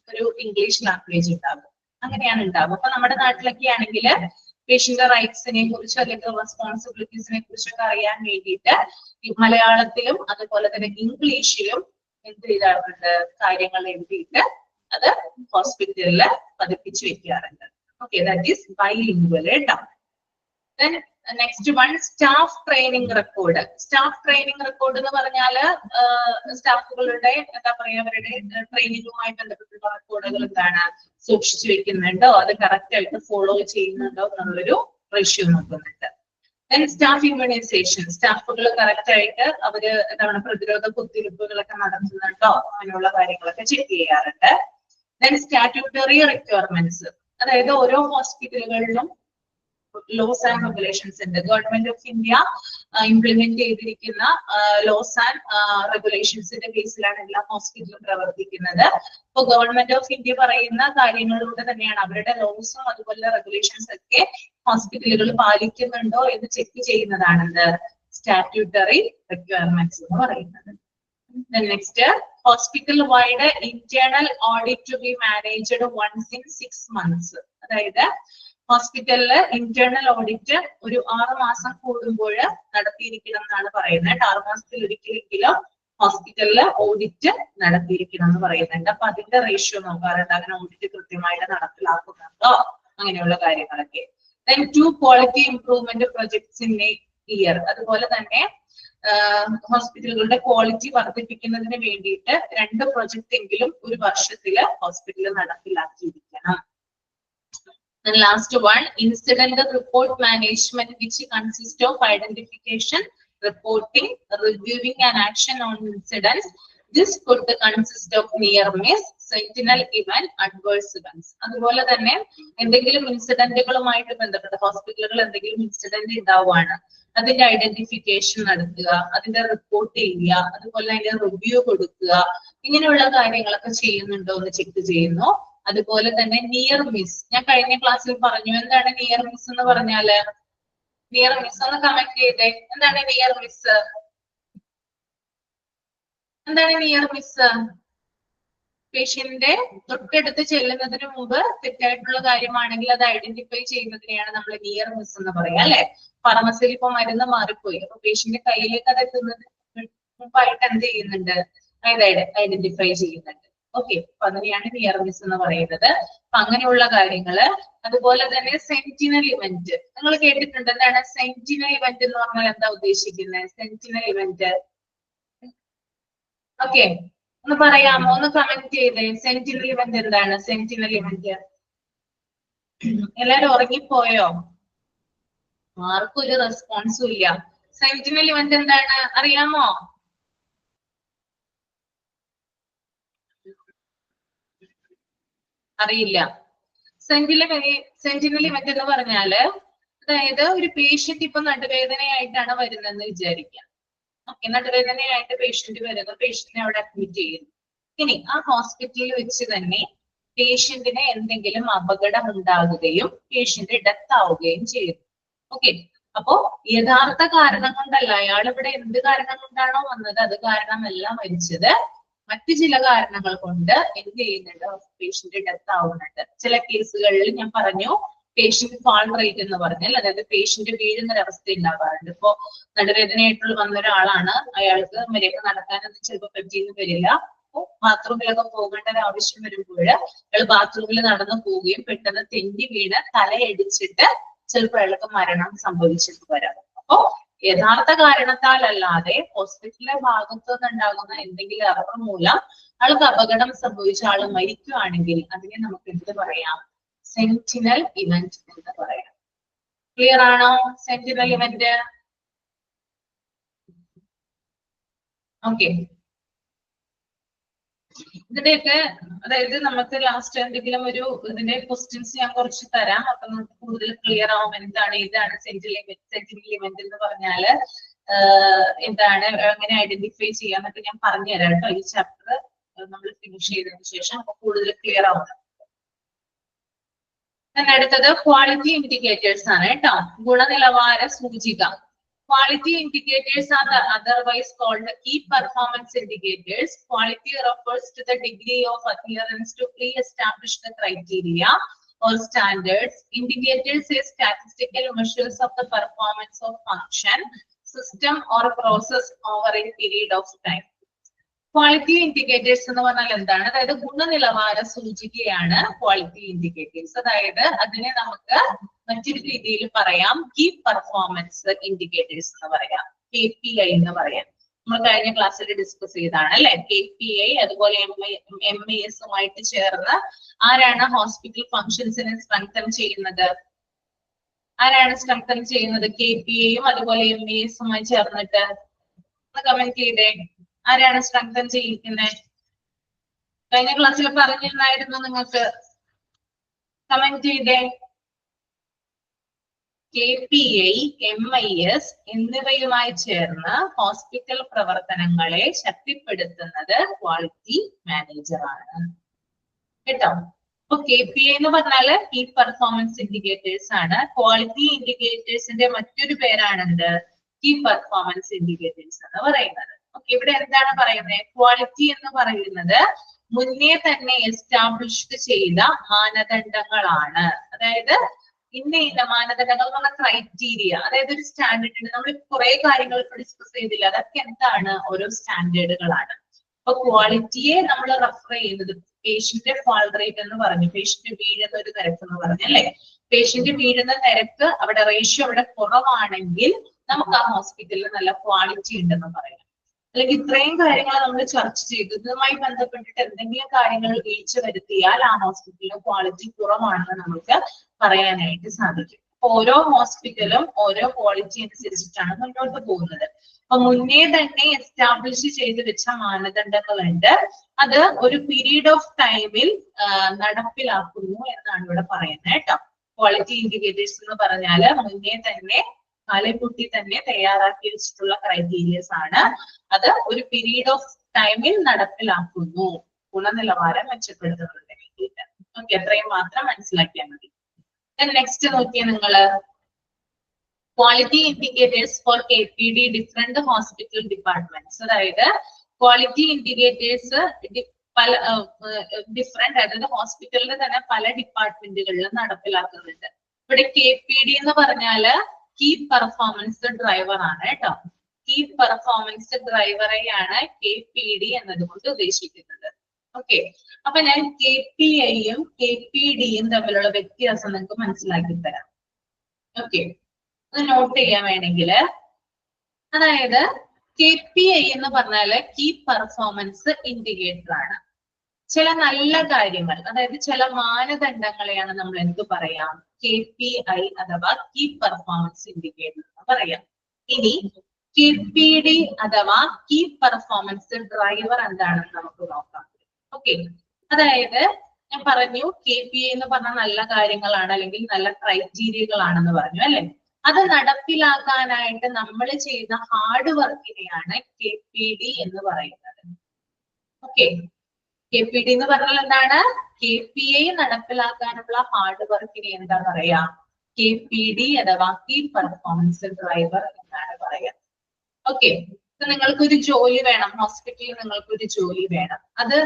ഒരു ഇംഗ്ലീഷ് ലാംഗ്വേജ് ഉണ്ടാകും. അങ്ങനെയാണ് ഉണ്ടാകും. അപ്പൊ നമ്മുടെ നാട്ടിലൊക്കെ ആണെങ്കിൽ പേഷ്യന്റ് റൈറ്റ്സിനെ കുറിച്ചോ അല്ലെങ്കിൽ റെസ്പോൺസിബിലിറ്റീസിനെ കുറിച്ചൊക്കെ അറിയാൻ വേണ്ടിയിട്ട് മലയാളത്തിലും അതുപോലെ തന്നെ ഇംഗ്ലീഷിലും എന്ത് ചെയ്താറുണ്ട്, കാര്യങ്ങൾ എഴുതിയിട്ട് അത് ഹോസ്പിറ്റലിൽ പതിപ്പിച്ചു വെക്കാറുണ്ട്. ഓക്കെ, ദാറ്റ് ഈസ് ബൈലിംഗ്വൽ കേട്ടോ. Then next one staff training record. Staff training record എന്ന് പറഞ്ഞാല് സ്റ്റാഫുകളുടെ എന്താ പറയാ അവരുടെ ട്രെയിനിങ്ങുമായി ബന്ധപ്പെട്ടുള്ള റെക്കോർഡുകൾ എന്താണ് സൂക്ഷിച്ചു വെക്കുന്നുണ്ടോ, അത് കറക്റ്റ് ആയിട്ട് ഫോളോ ചെയ്യുന്നുണ്ടോ എന്നുള്ളൊരു റേഷ്യോ നോക്കുന്നുണ്ട്. ദെൻ സ്റ്റാഫ് ഇമ്മ്യൂണൈസേഷൻ, സ്റ്റാഫുകൾ കറക്റ്റ് ആയിട്ട് അവര് എന്താണ് പ്രതിരോധ കുത്തിവയ്പ്പുകളൊക്കെ നടത്തുന്നുണ്ടോ അങ്ങനെയുള്ള കാര്യങ്ങളൊക്കെ ചെക്ക് ചെയ്യാറുണ്ട്. ദെൻ സ്റ്റാറ്റ്യൂട്ടറി റിക്വയർമെന്റ്സ്, അതായത് ഓരോ ഹോസ്പിറ്റലുകളിലും ലോസ് ആൻഡ് റെഗുലേഷൻസ് ഉണ്ട്. ഗവൺമെന്റ് ഓഫ് ഇന്ത്യ ഇംപ്ലിമെന്റ് ചെയ്തിരിക്കുന്ന ലോസ് ആൻഡ് റെഗുലേഷൻസിന്റെ ബേസിലാണ് എല്ലാ ഹോസ്പിറ്റലും പ്രവർത്തിക്കുന്നത്. ഇപ്പൊ ഗവൺമെന്റ് ഓഫ് ഇന്ത്യ പറയുന്ന കാര്യങ്ങളിലൂടെ തന്നെയാണ് അവരുടെ ലോസും അതുപോലെ റെഗുലേഷൻസ് ഒക്കെ ഹോസ്പിറ്റലുകൾ പാലിക്കുന്നുണ്ടോ എന്ന് ചെക്ക് ചെയ്യുന്നതാണ് സ്റ്റാറ്റ്യൂട്ടറി റിക്വയർമെന്റ്സ് എന്ന് പറയുന്നത്. Next hospital wide internal audit to be managed once in 6 months. അതായത് ഹോസ്പിറ്റലില് ഇന്റേണൽ ഓഡിറ്റ് ഒരു 6 മാസം കൂടുമ്പോൾ നടത്തിയിരിക്കണം എന്നാണ് പറയുന്നത്. 6 മാസത്തിൽ ഒരിക്കലെങ്കിലും ഹോസ്പിറ്റലില് ഓഡിറ്റ് നടത്തിയിരിക്കണം എന്ന് പറയുന്നുണ്ട്. അപ്പൊ അതിന്റെ റേഷ്യോ നോക്കാറുണ്ട്, അങ്ങനെ ഓഡിറ്റ് കൃത്യമായിട്ട് നടപ്പിലാക്കുന്നുണ്ടോ അങ്ങനെയുള്ള കാര്യങ്ങളൊക്കെ. Then 2 quality improvement projects in A year, അതുപോലെ തന്നെ ഹോസ്പിറ്റലുകളുടെ ക്വാളിറ്റി വർദ്ധിപ്പിക്കുന്നതിന് വേണ്ടിയിട്ട് 2 പ്രൊജക്ട് എങ്കിലും ഒരു വർഷത്തില് ഹോസ്പിറ്റലിൽ നടപ്പിലാക്കിയിരിക്കണം. And last one, incident report management, which consists of identification, reporting, reviewing and action on incidents. This could consist of near miss, sentinel event, adverse events. അതുപോലെ തന്നെ എന്തെങ്കിലും ഇൻസിഡന്റുകളുമായിട്ട് ബന്ധപ്പെട്ട് ഹോസ്പിറ്റലുകൾ എന്തെങ്കിലും ഇൻസിഡന്റ് ഉണ്ടാവുകയാണ്, അതിന്റെ ഐഡന്റിഫിക്കേഷൻ നടത്തുക, അതിന്റെ റിപ്പോർട്ട് ചെയ്യുക, അതുപോലെ അതിന്റെ റിവ്യൂ കൊടുക്കുക, ഇങ്ങനെയുള്ള കാര്യങ്ങളൊക്കെ ചെയ്യുന്നുണ്ടോ എന്ന് ചെക്ക് ചെയ്യുന്നു. അതുപോലെ തന്നെ നിയർ മിസ്, ഞാൻ കഴിഞ്ഞ ക്ലാസ്സിൽ പറഞ്ഞു. എന്താണ് നിയർ മിസ് എന്ന് പറഞ്ഞാല്? നിയർ മിസ് ഒന്ന് കമന്റ് ചെയ്തേ. എന്താണ് നിയർ മിസ്? എന്താണ് നിയർ മിസ്? പേഷ്യന്റിന്റെ തൊട്ടടുത്ത് ചെല്ലുന്നതിന് മുമ്പ് തെറ്റായിട്ടുള്ള കാര്യമാണെങ്കിൽ അത് ഐഡന്റിഫൈ ചെയ്യുന്നതിനെയാണ് നമ്മൾ നിയർ മിസ് എന്ന് പറയാം, അല്ലെ? ഫാർമസിയിൽ ഇപ്പൊ മരുന്ന് മാറിപ്പോയി, അപ്പൊ പേഷ്യന്റ് കയ്യിലേക്ക് അത് മുമ്പായിട്ട് എന്ത് ചെയ്യുന്നുണ്ട്, അതായത് ഐഡന്റിഫൈ ചെയ്യുന്നുണ്ട്. ഓക്കെ, അപ്പൊ അതിനെയാണ് നിയർനെസ് എന്ന് പറയുന്നത്. അപ്പൊ അങ്ങനെയുള്ള കാര്യങ്ങള്. അതുപോലെ തന്നെ സെന്റിനൽ ഇവന്റ് നിങ്ങൾ കേട്ടിട്ടുണ്ട്. എന്താണ് സെന്റിനൽ ഇവന്റ് എന്ന് പറഞ്ഞാൽ എന്താ ഉദ്ദേശിക്കുന്നത്? സെന്റിനൽ ഇവന്റ് ഓക്കെ, ഒന്ന് പറയാമോ? ഒന്ന് കമന്റ് ചെയ്തേ. സെന്റിനൽ ഇവന്റ് എന്താണ്? സെന്റിനൽ ഇവന്റ് എല്ലാരും ഉറങ്ങിപ്പോയോ? ആർക്കും ഒരു റെസ്പോൺസും ഇല്ല. സെന്റിനൽ ഇവന്റ് എന്താണ് അറിയാമോ? അറിയില്ല. സെന്റിനൽ ഇവന്റ് എന്ന് പറഞ്ഞാല്, അതായത് ഒരു പേഷ്യന്റ് ഇപ്പൊ നടുവേദനയായിട്ടാണ് വരുന്നതെന്ന് വിചാരിക്കാം. ഓക്കെ, നടുവേദനയായിട്ട് പേഷ്യന്റ് വരുന്നു, പേഷ്യന്റിനെ അവിടെ അഡ്മിറ്റ് ചെയ്യുന്നു. ഇനി ആ ഹോസ്പിറ്റലിൽ വെച്ച് തന്നെ പേഷ്യന്റിന് എന്തെങ്കിലും അപകടം ഉണ്ടാകുകയും പേഷ്യന്റ് ഡെത്ത് ആവുകയും ചെയ്യുന്നു. ഓക്കെ, അപ്പോ യഥാർത്ഥ കാരണം കൊണ്ടല്ല, അയാൾ ഇവിടെ എന്ത് കാരണം കൊണ്ടാണോ വന്നത് അത് കാരണമല്ല മരിച്ചത്, മറ്റു ചില കാരണങ്ങൾ കൊണ്ട് എന്ത് ചെയ്യുന്നുണ്ട്, പേഷ്യന്റ് ഡെത്ത് ആവുന്നുണ്ട്. ചില കേസുകളിൽ ഞാൻ പറഞ്ഞു പേഷ്യന്റ് ഫാൾ റേറ്റ് എന്ന് പറഞ്ഞാൽ, അതായത് പേഷ്യന്റ് വീഴുന്ന ഒരവസ്ഥ ഉണ്ടാവാറുണ്ട്. ഇപ്പോ നടുവേദനയായിട്ടുള്ള വന്ന ഒരാളാണ്, അയാൾക്ക് മര്യാദ നടക്കാനൊന്നും ചിലപ്പോൾ പറ്റിയെന്ന് വരില്ല. ബാത്റൂമിലൊക്കെ പോകേണ്ട ഒരു ആവശ്യം വരുമ്പോൾ അയാൾ ബാത്റൂമിൽ നടന്നു പോവുകയും പെട്ടെന്ന് തെന്നി വീണ് തലയടിച്ചിട്ട് ചിലപ്പോൾ അയാൾക്ക് മരണം സംഭവിച്ചിട്ട് വരാം. അപ്പോ യഥാർത്ഥ കാരണത്താൽ അല്ലാതെ ഹോസ്പിറ്റലിലെ ഭാഗത്തു നിന്നുണ്ടാകുന്ന എന്തെങ്കിലും എറർ മൂലം ആൾക്ക് അപകടം സംഭവിച്ച ആള് മരിക്കുകയാണെങ്കിൽ അതിനെ നമുക്ക് എന്ത് പറയാം? സെന്റിനൽ ഇവന്റ് എന്ന് പറയാം. ക്ലിയർ ആണോ? Sentinel event. ഓക്കെ, ഇതിന്റെയൊക്കെ അതായത് നമുക്ക് ലാസ്റ്റ് എന്തെങ്കിലും ഒരു ഇതിന്റെ ക്വസ്റ്റ്യൻസ് ഞാൻ കുറച്ച് തരാം. അപ്പൊ നമുക്ക് കൂടുതൽ ക്ലിയർ ആവും എന്താണ് ഇതാണ് സെന്റിനൽ ഇവന്റ് എന്ന് പറഞ്ഞാല് എന്താണ്, എങ്ങനെ ഐഡന്റിഫൈ ചെയ്യാന്നൊക്കെ ഞാൻ പറഞ്ഞു തരാം കേട്ടോ. ഈ ചാപ്റ്റർ നമ്മൾ ഫിനിഷ് ചെയ്തതിനു ശേഷം അപ്പൊ കൂടുതൽ ക്ലിയർ ആവും. അടുത്തത് ക്വാളിറ്റി ഇൻഡിക്കേറ്റേഴ്സ് ആണ് കേട്ടോ. ഗുണനിലവാര സൂചിക. Quality indicators are the otherwise called key performance indicators. Quality refers to the degree of adherence to pre-established criteria or standards. Indicators are statistical measures of the performance of function, system or process over a period of time. Quality indicators എന്ന് പറഞ്ഞാൽ എന്താണ്? അതായത് ഗുണനിലവാര സൂചികയാണ് quality indicators. അതായത് അതിനെ നമുക്ക് മറ്റൊരു രീതിയിൽ പറയാം, കീ പെർഫോമൻസ് ഇൻഡിക്കേറ്റേഴ്സ് എന്ന് പറയാം, KPI എന്ന് പറയാം. നമ്മൾ കഴിഞ്ഞ ക്ലാസ്സിൽ ഡിസ്കസ് ചെയ്താണ് അല്ലെ. KPI അതുപോലെ MAS-ഉമായിട്ട് ചേർന്ന് ആരാണ് ഹോസ്പിറ്റൽ ഫങ്ഷൻസിനെ സ്ട്രെങ്തൻ ചെയ്യുന്നത്? ആരാണ് സ്ട്രെങ്തൻ ചെയ്യുന്നത്? KPI-യും അതുപോലെ MAS-ഉമായി ചേർന്നിട്ട് കമന്റ് ചെയ്തേ. ആരാണ് സ്ട്രെങ്തൻ ചെയ്യിക്കുന്നത്? കഴിഞ്ഞ ക്ലാസ്സിൽ പറഞ്ഞിരുന്നായിരുന്നു നിങ്ങൾക്ക്. കമന്റ് ചെയ്തേ. KPI, MIS എന്നിവയുമായി ചേർന്ന് ഹോസ്പിറ്റൽ പ്രവർത്തനങ്ങളെ ശക്തിപ്പെടുത്തുന്നത് ക്വാളിറ്റി മാനേജറാണ് കേട്ടോ. അപ്പൊ KPI എന്ന് പറഞ്ഞാല് കീ പെർഫോമൻസ് ഇൻഡിക്കേറ്റേഴ്സ് ആണ്. ക്വാളിറ്റി ഇൻഡിക്കേറ്റേഴ്സിന്റെ മറ്റൊരു പേരാണെന്ത്? കീ പെർഫോമൻസ് ഇൻഡിക്കേറ്റേഴ്സ് എന്ന് പറയുന്നത്. ഓക്കെ, ഇവിടെ എന്താണ് പറയുന്നത്? ക്വാളിറ്റി എന്ന് പറയുന്നത് മുന്നേ തന്നെ എസ്റ്റാബ്ലിഷ്ഡ് ചെയ്ത മാനദണ്ഡങ്ങളാണ്. അതായത് ഇന്ന മാനദണ്ഡങ്ങൾ എന്ന് പറഞ്ഞ ക്രൈറ്റീരിയ, അതായത് ഒരു സ്റ്റാൻഡേർഡ് ഉണ്ട്. നമ്മൾ കുറെ കാര്യങ്ങൾ ഡിസ്കസ് ചെയ്തില്ല, അതൊക്കെ എന്താണ്? ഓരോ സ്റ്റാൻഡേർഡുകളാണ്. അപ്പൊ ക്വാളിറ്റിയെ നമ്മൾ റെഫർ ചെയ്യുന്നത് പേഷ്യന്റ് ഫാൾ റേറ്റ് എന്ന് പറഞ്ഞു, പേഷ്യന്റ് വീഴുന്ന ഒരു നിരക്ക് എന്ന് പറഞ്ഞു അല്ലെ. പേഷ്യന്റ് വീഴുന്ന നിരക്ക് അവിടെ റേഷ്യോ അവിടെ കുറവാണെങ്കിൽ നമുക്ക് ആ ഹോസ്പിറ്റലിൽ നല്ല ക്വാളിറ്റി ഉണ്ടെന്ന് പറയാം. അല്ലെങ്കിൽ ഇത്രയും കാര്യങ്ങൾ നമ്മൾ ചർച്ച ചെയ്തു, ഇതുമായി ബന്ധപ്പെട്ടിട്ട് എന്തെങ്കിലും കാര്യങ്ങൾ വീഴ്ച വരുത്തിയാൽ ആ ഹോസ്പിറ്റലിന് ക്വാളിറ്റി കുറവാണെന്ന് നമുക്ക് പറയാനായിട്ട് സാധിക്കും. ഓരോ ഹോസ്പിറ്റലും ഓരോ ക്വാളിറ്റി അനുസരിച്ചിട്ടാണ് മുന്നോട്ട് പോകുന്നത്. അപ്പൊ മുന്നേ തന്നെ എസ്റ്റാബ്ലിഷ് ചെയ്ത് വെച്ച മാനദണ്ഡങ്ങളുണ്ട്, അത് ഒരു പീരീഡ് ഓഫ് ടൈമിൽ നടപ്പിലാക്കുന്നു എന്നാണ് ഇവിടെ പറയുന്നത് കേട്ടോ. ക്വാളിറ്റി ഇൻഡിക്കേറ്റേഴ്സ് എന്ന് പറഞ്ഞാല് മുന്നേ തന്നെ കാലക്കുട്ടി തന്നെ തയ്യാറാക്കി വെച്ചിട്ടുള്ള ക്രൈറ്റീരിയസ് ആണ്. അത് ഒരു പീരീഡ് ഓഫ് ടൈമിൽ നടപ്പിലാക്കുന്നു ഗുണനിലവാരം മെച്ചപ്പെടുത്തുന്നതിന് വേണ്ടിയിട്ട്. ഓക്കെ, അത്രയും മാത്രം മനസ്സിലാക്കിയാൽ മതി. നെക്സ്റ്റ് നോക്കിയാ നിങ്ങള് quality indicators for KPD different hospital departments. അതായത് ക്വാളിറ്റി ഇൻഡിക്കേറ്റേഴ്സ് പല ഡിഫറെന്റ്, അതായത് ഹോസ്പിറ്റലിന്റെ തന്നെ പല ഡിപ്പാർട്ട്മെന്റുകളിലും നടപ്പിലാക്കുന്നുണ്ട്. ഇവിടെ KPD എന്ന് പറഞ്ഞാല് കീ പെർഫോമൻസ് ഡ്രൈവർ ആണ് കേട്ടോ. കീ പെർഫോമൻസ് ഡ്രൈവറെയാണ് KPD എന്നതുകൊണ്ട് ഉദ്ദേശിക്കുന്നത്. ഓക്കെ, അപ്പൊ ഞാൻ KPIയും KPDയും തമ്മിലുള്ള വ്യത്യാസം നിങ്ങൾക്ക് മനസ്സിലാക്കി തരാം. ഓക്കെ, അത് നോട്ട് ചെയ്യാൻ വേണമെങ്കിൽ, അതായത് KPI എന്ന് പറഞ്ഞാല് കീ പെർഫോമൻസ് ഇൻഡിക്കേറ്റർ ആണ്. ചില നല്ല കാര്യങ്ങൾ, അതായത് ചില മാനദണ്ഡങ്ങളെയാണ് നമ്മൾ എന്ത് പറയാം, KPI അഥവാ കീ പെർഫോമൻസ് ഇൻഡിക്കേറ്റർ എന്ന് പറയാം. ഇനി KPD അഥവാ കീ പെർഫോമൻസ് ഡ്രൈവർ എന്താണെന്ന് നമുക്ക് നോക്കാം. ഓക്കെ, അതായത് ഞാൻ പറഞ്ഞു KPI എന്ന് പറഞ്ഞ നല്ല കാര്യങ്ങളാണ് അല്ലെങ്കിൽ നല്ല ക്രൈറ്റീരിയകളാണെന്ന് പറഞ്ഞു അല്ലെ. അത് നടപ്പിലാക്കാനായിട്ട് നമ്മൾ ചെയ്ത ഹാർഡ് വർക്കിനെയാണ് KPD എന്ന് പറയുന്നത്. ഓക്കെ, KPD എന്ന് പറഞ്ഞാൽ എന്താണ്, KPI നടപ്പിലാക്കാനുള്ള ഹാർഡ് വർക്കിനെ എന്താ പറയാ, KPD അഥവാ കീ പെർഫോമൻസ് ഡ്രൈവർ എന്നാണ് പറയാ. ഓക്കെ, നിങ്ങൾക്കൊരു ജോലി വേണം, ഹോസ്പിറ്റലിൽ നിങ്ങൾക്കൊരു ജോലി വേണം, അത്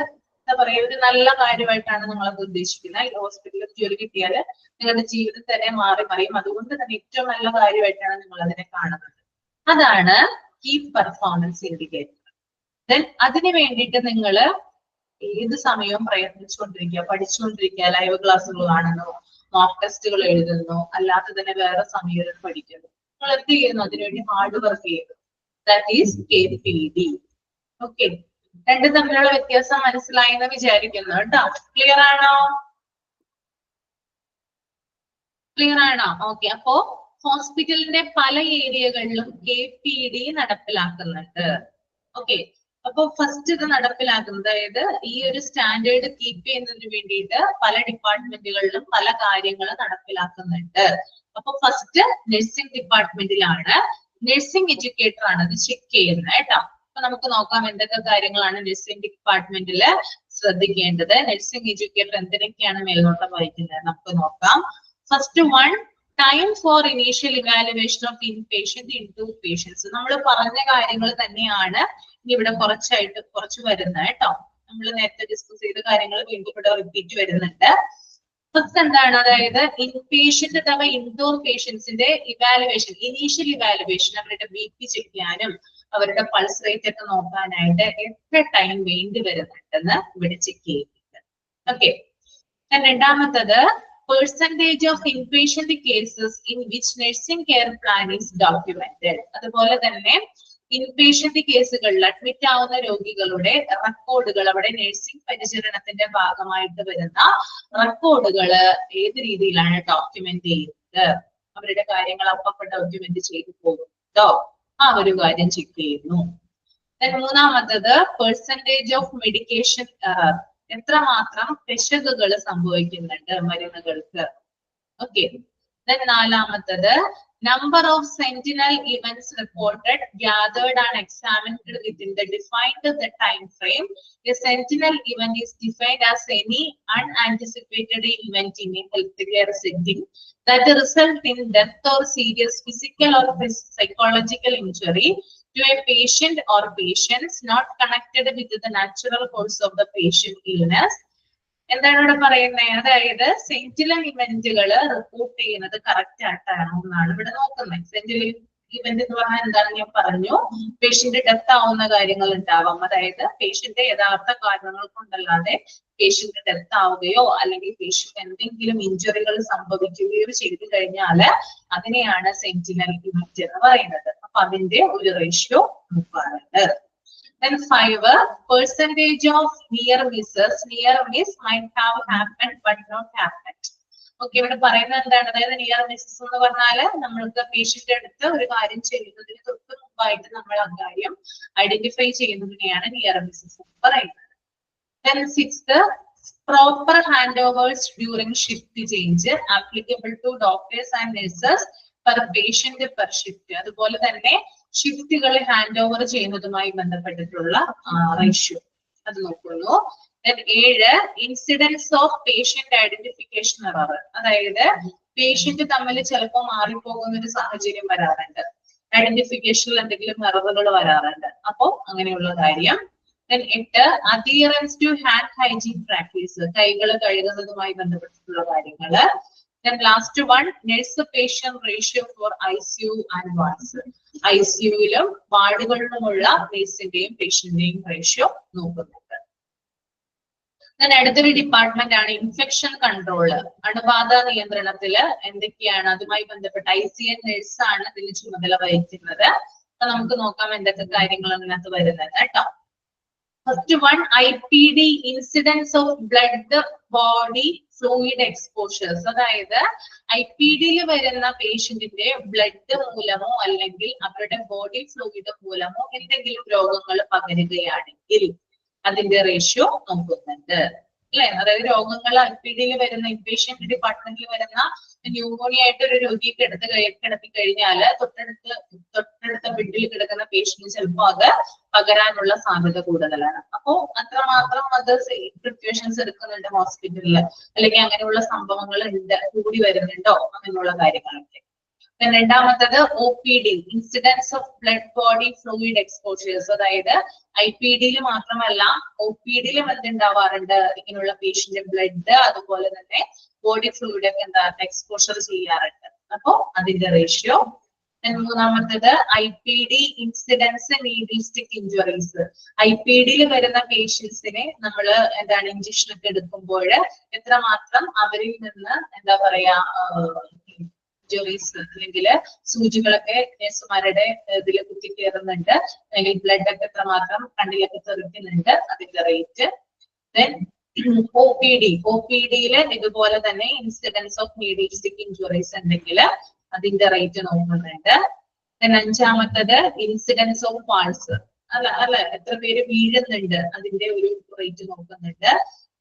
എന്താ പറയാ ഒരു നല്ല കാര്യമായിട്ടാണ് നിങ്ങളത് ഉദ്ദേശിക്കുന്നത്. ഹോസ്പിറ്റലിൽ ജോലി കിട്ടിയാൽ നിങ്ങളുടെ ജീവിതം തന്നെ മാറി മറിയും. അതുകൊണ്ട് തന്നെ ഏറ്റവും നല്ല കാര്യമായിട്ടാണ് നിങ്ങൾ അതിനെ കാണുന്നത്. അതാണ് കീ പെർഫോമൻസ് ഇൻഡിക്കേറ്റർ. ദെൻ അതിന് വേണ്ടിയിട്ട് നിങ്ങൾ ഏത് സമയവും പ്രയത്നിച്ചുകൊണ്ടിരിക്കുക, പഠിച്ചുകൊണ്ടിരിക്കുക, ലൈവ് ക്ലാസ്സുകൾ കാണുന്നു, മോക്ക് ടെസ്റ്റുകൾ എഴുതുന്നു, അല്ലാതെ തന്നെ വേറെ സമയം പഠിക്കുന്നു. നിങ്ങൾ എന്ത് ചെയ്യുന്നു, അതിനുവേണ്ടി ഹാർഡ് വർക്ക് ചെയ്യുന്നു. That is KPD. ഓക്കെ, രണ്ടും തമ്മിലുള്ള വ്യത്യാസം മനസ്സിലായി എന്ന് വിചാരിക്കുന്നു കേട്ടോ. ക്ലിയർ ആണോ? ക്ലിയർ ആണോ? ഓക്കെ, അപ്പോ ഹോസ്പിറ്റലിന്റെ പല ഏരിയകളിലും KPD നടപ്പിലാക്കുന്നുണ്ട്. ഓക്കെ, അപ്പൊ ഫസ്റ്റ് ഇത് നടപ്പിലാക്കുന്നത്, അതായത് ഈ ഒരു സ്റ്റാൻഡേർഡ് കീപ്പ് ചെയ്യുന്നതിന് വേണ്ടിയിട്ട് പല ഡിപ്പാർട്ട്മെന്റുകളിലും പല കാര്യങ്ങളും നടപ്പിലാക്കുന്നുണ്ട്. അപ്പൊ ഫസ്റ്റ് നഴ്സിംഗ് ഡിപ്പാർട്ട്മെന്റിലാണ്, നഴ്സിംഗ് എഡ്യൂക്കേറ്റർ ആണ് അത് ചെക്ക് ചെയ്യുന്നത് കേട്ടോ. അപ്പൊ നമുക്ക് നോക്കാം എന്തൊക്കെ കാര്യങ്ങളാണ് നഴ്സിംഗ് ഡിപ്പാർട്ട്മെന്റിൽ ശ്രദ്ധിക്കേണ്ടത്. നഴ്സിംഗ് എഡ്യൂക്കേറ്റർ എന്തിനൊക്കെയാണ് മേൽനോട്ടം വഹിക്കുന്നത് നമുക്ക് നോക്കാം. First one, time for initial evaluation of inpatient into patients. നമ്മൾ പറഞ്ഞ കാര്യങ്ങൾ തന്നെയാണ് ഇവിടെ കുറച്ച് വരുന്നത് കേട്ടോ. നമ്മൾ നേരത്തെ ഡിസ്കസ് ചെയ്ത കാര്യങ്ങൾ വീണ്ടും ഇവിടെ റിപ്പീറ്റ് വരുന്നുണ്ട്. ഫസ്റ്റ് എന്താണ്, അതായത് ഇൻപേഷ്യന്റ് അഥവാ ഇൻഡോർ പേഷ്യൻസിന്റെ ഇവാലുവേഷൻ, ഇനീഷ്യൽ ഇവാലുവേഷൻ, അവരുടെ BP ചെക്ക് ചെയ്യാനും അവരുടെ പൾസ് റേറ്റ് ഒക്കെ നോക്കാനായിട്ട് എത്ര ടൈം വേണ്ടി വരുന്നുണ്ടെന്ന് ഇവിടെ ചെക്ക് ചെയ്യുന്നുണ്ട്. ഓക്കെ, രണ്ടാമത്തത് percentage of inpatient cases in which nursing care plan is documented. അതുപോലെ തന്നെ ഇൻപേഷ്യന്റ് കേസുകളിൽ അഡ്മിറ്റ് ആവുന്ന രോഗികളുടെ റെക്കോർഡുകൾ, അവിടെ നഴ്സിംഗ് പരിചരണത്തിന്റെ ഭാഗമായിട്ട് വരുന്ന റെക്കോർഡുകൾ ഏത് രീതിയിലാണ് ഡോക്യുമെന്റ് ചെയ്യുന്നത്, അവരുടെ കാര്യങ്ങൾ അപ്പൊ ഡോക്യുമെന്റ് ചെയ്തു പോകുന്നുണ്ടോ, ആ ഒരു കാര്യം ചെക്ക് ചെയ്യുന്നു. മൂന്നാമത്തത് പെർസെന്റേജ് ഓഫ് മെഡിക്കേഷൻ എറർ, എത്രമാത്രം പിശകുകൾ സംഭവിക്കുന്നുണ്ട് മരുന്നുകൾക്ക്. ഓക്കെ, നാലാമത്തത് number of sentinel events reported, gathered and examined within the defined the time frame. A sentinel event is defined as any unanticipated event in a healthcare setting that result in death or serious physical or psychological injury to a patient or patients not connected with the natural course of the patient illness. എന്താണ് ഇവിടെ പറയുന്നത്, അതായത് sentinel ഇവന്റുകൾ report ചെയ്യുന്നത് correct ആയിട്ടാണോ എന്നാണ് ഇവിടെ നോക്കുന്നത്. സെന്റിനൽ ഇവന്റ് എന്ന് പറഞ്ഞാൽ എന്താണെന്ന് ഞാൻ പറഞ്ഞു, പേഷ്യന്റ് ഡെത്ത് ആവുന്ന കാര്യങ്ങൾ ഉണ്ടാവാം. അതായത് പേഷ്യന്റ് യഥാർത്ഥ കാരണങ്ങൾ കൊണ്ടല്ലാതെ പേഷ്യന്റ് ഡെത്ത് ആവുകയോ അല്ലെങ്കിൽ പേഷ്യന്റ് എന്തെങ്കിലും ഇഞ്ചുറികൾ സംഭവിക്കുകയോ ചെയ്തു കഴിഞ്ഞാൽ അതിനെയാണ് സെന്റിനൽ ഇവന്റ് എന്ന് പറയുന്നത്. അപ്പൊ അതിന്റെ ഒരു റേഷ്യോ നോക്കാറുണ്ട്. Then 5, percentage of near misses. Near miss might have happened but not happened. Okay, ഇവിടെ പറയുന്നത് എന്താണ്, അതായത് നിയർ മിസ്സസ് എന്ന് പറഞ്ഞാല് നമ്മൾക്ക് പേഷ്യന്റ് അടുത്ത് ഒരു കാര്യം ചെയ്യുന്നതിന് തൊട്ട് മുമ്പായിട്ട് നമ്മൾ ആ കാര്യം ഐഡന്റിഫൈ ചെയ്യുന്നതിനെയാണ് നിയർ മിസ്സസ് എന്ന് പറയുന്നത്. Then 6, proper handovers during shift change applicable to doctors and nurses per patient per shift. അതുപോലെ തന്നെ ഷിഫ്റ്റുകൾ ഹാൻഡ് ഓവർ ചെയ്യുന്നതുമായി ബന്ധപ്പെട്ടിട്ടുള്ള റേഷ്യോ അത് നോക്കുന്നു. 7, incidents of patient identification error, അതായത് പേഷ്യന്റ് തമ്മിൽ ചിലപ്പോൾ മാറിപ്പോകുന്ന ഒരു സാഹചര്യം വരാറുണ്ട്, ഐഡന്റിഫിക്കേഷനിൽ എന്തെങ്കിലും എററുകൾ വരാറുണ്ട്, അപ്പോ അങ്ങനെയുള്ള കാര്യം. 8, adherence to hand hygiene practice, കൈകൾ കഴുകുന്നതുമായി ബന്ധപ്പെട്ടിട്ടുള്ള കാര്യങ്ങള്. Then last one, nurse-patient ratio for ICU and wards. ICU-ലും വാർഡുകളിലുമുള്ള നഴ്സിന്റെയും പേഷ്യന്റിന്റെയും റേഷ്യോ നോക്കുന്നുണ്ട്. Then അടുത്തൊരു ഡിപ്പാർട്ട്മെന്റ് ആണ് ഇൻഫെക്ഷൻ കൺട്രോൾ. അണുബാധ നിയന്ത്രണത്തില് എന്തൊക്കെയാണ് അതുമായി ബന്ധപ്പെട്ട ICN നഴ്സ് ആണ് ഇതിൽ ചുമതല വഹിക്കുന്നത്. അപ്പൊ നമുക്ക് നോക്കാം എന്തൊക്കെ കാര്യങ്ങൾ അതിനകത്ത് വരുന്നത് കേട്ടോ. First one, IPD, incidence of blood body fluid exposures. അതായത് IPD-ൽ വരുന്ന പേഷ്യന്റിന്റെ ബ്ലഡ് മൂലമോ അല്ലെങ്കിൽ അവരുടെ ബോഡി ഫ്ലൂയിഡ് മൂലമോ എന്തെങ്കിലും രോഗങ്ങൾ പകരുകയാണെങ്കിൽ അതിന്റെ റേഷ്യോ നോക്കുന്നുണ്ട് അല്ലെ. അതായത് രോഗങ്ങൾ IPD-ൽ വരുന്ന ഇൻപേഷ്യന്റ് ഡിപ്പാർട്ട്മെന്റിൽ വരുന്ന ന്യൂമോണിയ ആയിട്ട് ഒരു രോഗിയെ കിടത്തി കഴിഞ്ഞാൽ തൊട്ടടുത്ത ബെഡിൽ കിടക്കുന്ന പേഷ്യന്റ് ചിലപ്പോൾ അത് പകരാനുള്ള സാധ്യത കൂടുതലാണ്. അപ്പോ അത്രമാത്രം അത് പ്രിക്കോഷൻസ് എടുക്കുന്നുണ്ട് ഹോസ്പിറ്റലിൽ, അല്ലെങ്കിൽ അങ്ങനെയുള്ള സംഭവങ്ങൾ കൂടി വരുന്നുണ്ടോ അങ്ങനെയുള്ള കാര്യങ്ങളൊക്കെ. രണ്ടാമത്തത് OPD, incidents of blood body fluid exposures. അതായത് IPD-ൽ മാത്രമല്ല OPD-ലും എന്തുണ്ടാവാറുണ്ട്, ഇങ്ങനെയുള്ള പേഷ്യന്റ് ബ്ലഡ് അതുപോലെ തന്നെ ബോഡി ഫ്ലൂയിഡ് ഒക്കെ എക്സ്പോഷർ ചെയ്യാറുണ്ട്. അപ്പോ അതിന്റെ റേഷ്യോ. മൂന്നാമത്തത് IPD, incidence needle stick injuries. IPD-ൽ വരുന്ന പേഷ്യൻസിനെ നമ്മൾ ഇഞ്ചക്ഷൻ ഒക്കെ എടുക്കുമ്പോൾ എത്രമാത്രം അവരിൽ നിന്ന് ഇഞ്ചുറീസ് അല്ലെങ്കിൽ സൂചികളൊക്കെ നഴ്സുമാരുടെ ഇതിൽ കുത്തിക്കയറുന്നുണ്ട്, അല്ലെങ്കിൽ ബ്ലഡ് ഒക്കെ എത്രമാത്രം കണ്ണിലൊക്കെ തെറിക്കുന്നുണ്ട്, അതിന്റെ റേറ്റ്. ദെൻ OPD-യിൽ ഇതുപോലെ തന്നെ incidents of needle stick injuries ഉണ്ടെങ്കിൽ അതിന്റെ റേറ്റ് നോക്കുന്നുണ്ട്. ദെൻ അഞ്ചാമത്തത് ഇൻസിഡൻസ് ഓഫ് ഫാൾസ്, അല്ല എത്ര പേര് വീഴുന്നുണ്ട് അതിന്റെ ഒരു റേറ്റ് നോക്കുന്നുണ്ട്.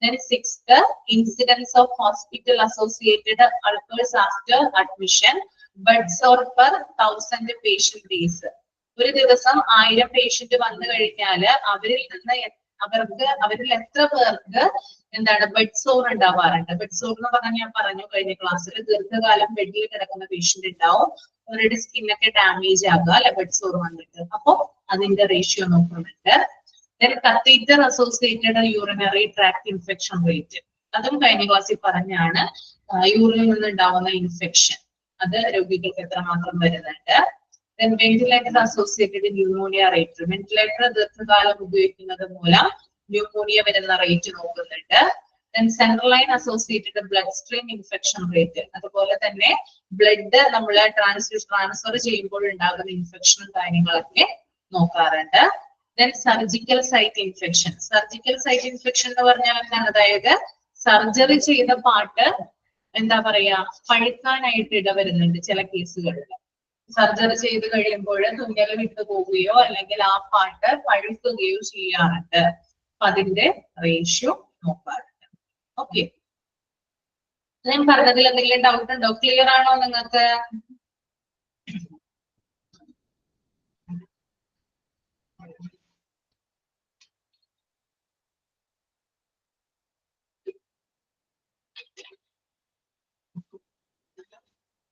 Then sixth, incidence of hospital associated ulcers after admission, bed sore per 1000 patient days. ഒരു ദിവസം 1000 പേഷ്യന്റ് വന്നു കഴിഞ്ഞാൽ അവരിൽ എത്ര പേർക്ക് ബെഡ് സോർ ഉണ്ടാവാറുണ്ട്. ബെഡ് സോർ എന്ന് പറഞ്ഞാൽ ഞാൻ പറഞ്ഞു കഴിഞ്ഞ ക്ലാസ്സിൽ, ദീർഘകാലം ബെഡിൽ കിടക്കുന്ന പേഷ്യന്റ് ഉണ്ടാവും, അവരുടെ സ്കിന്നൊക്കെ ഡാമേജ് ആകുക അല്ലെ ബെഡ് സോർ വന്നിട്ട്. അപ്പൊ അതിന്റെ റേഷ്യോ നോക്കുന്നുണ്ട്. Then catheter associated urinary tract infection rate. അതും കഴിഞ്ഞ ക്ലാസ്സിൽ പറഞ്ഞാണ്, യൂറിനിൽ നിന്നുണ്ടാവുന്ന ഇൻഫെക്ഷൻ അത് രോഗികൾക്ക് എത്രമാത്രം വരുന്നുണ്ട്. Then ventilator associated pneumonia rate. Ventilator ദീർഘകാലം ഉപയോഗിക്കുന്നത് മൂലം ന്യൂമോണിയ വരുന്ന റേറ്റ് നോക്കുന്നുണ്ട്. Then central line associated blood stream infection rate. അതുപോലെ തന്നെ ബ്ലഡ് നമ്മൾ ട്രാൻസ്ഫർ ചെയ്യുമ്പോൾ ഉണ്ടാകുന്ന ഇൻഫെക്ഷനും കാര്യങ്ങളൊക്കെ നോക്കാറുണ്ട്. Then surgical site infection. Surgical site infection എന്ന് പറഞ്ഞാൽ എന്താണ്, അതായത് സർജറി ചെയ്ത പാർട്ട് പഴുക്കാനായിട്ട് ഇടവരുന്നുണ്ട് ചില കേസുകളിൽ. സർജറി ചെയ്ത് കഴിയുമ്പോൾ തുന്നൽ വിട്ടു പോവുകയോ അല്ലെങ്കിൽ ആ പാർട്ട് പഴുക്കുകയോ ചെയ്യാറുണ്ട്. അപ്പൊ അതിന്റെ റേഷ്യോ നോക്കാറുണ്ട്. ഓക്കെ, ഞാൻ പറഞ്ഞതിൽ എന്തെങ്കിലും ഡൗട്ട് ഉണ്ടോ? ക്ലിയർ ആണോ നിങ്ങൾക്ക്?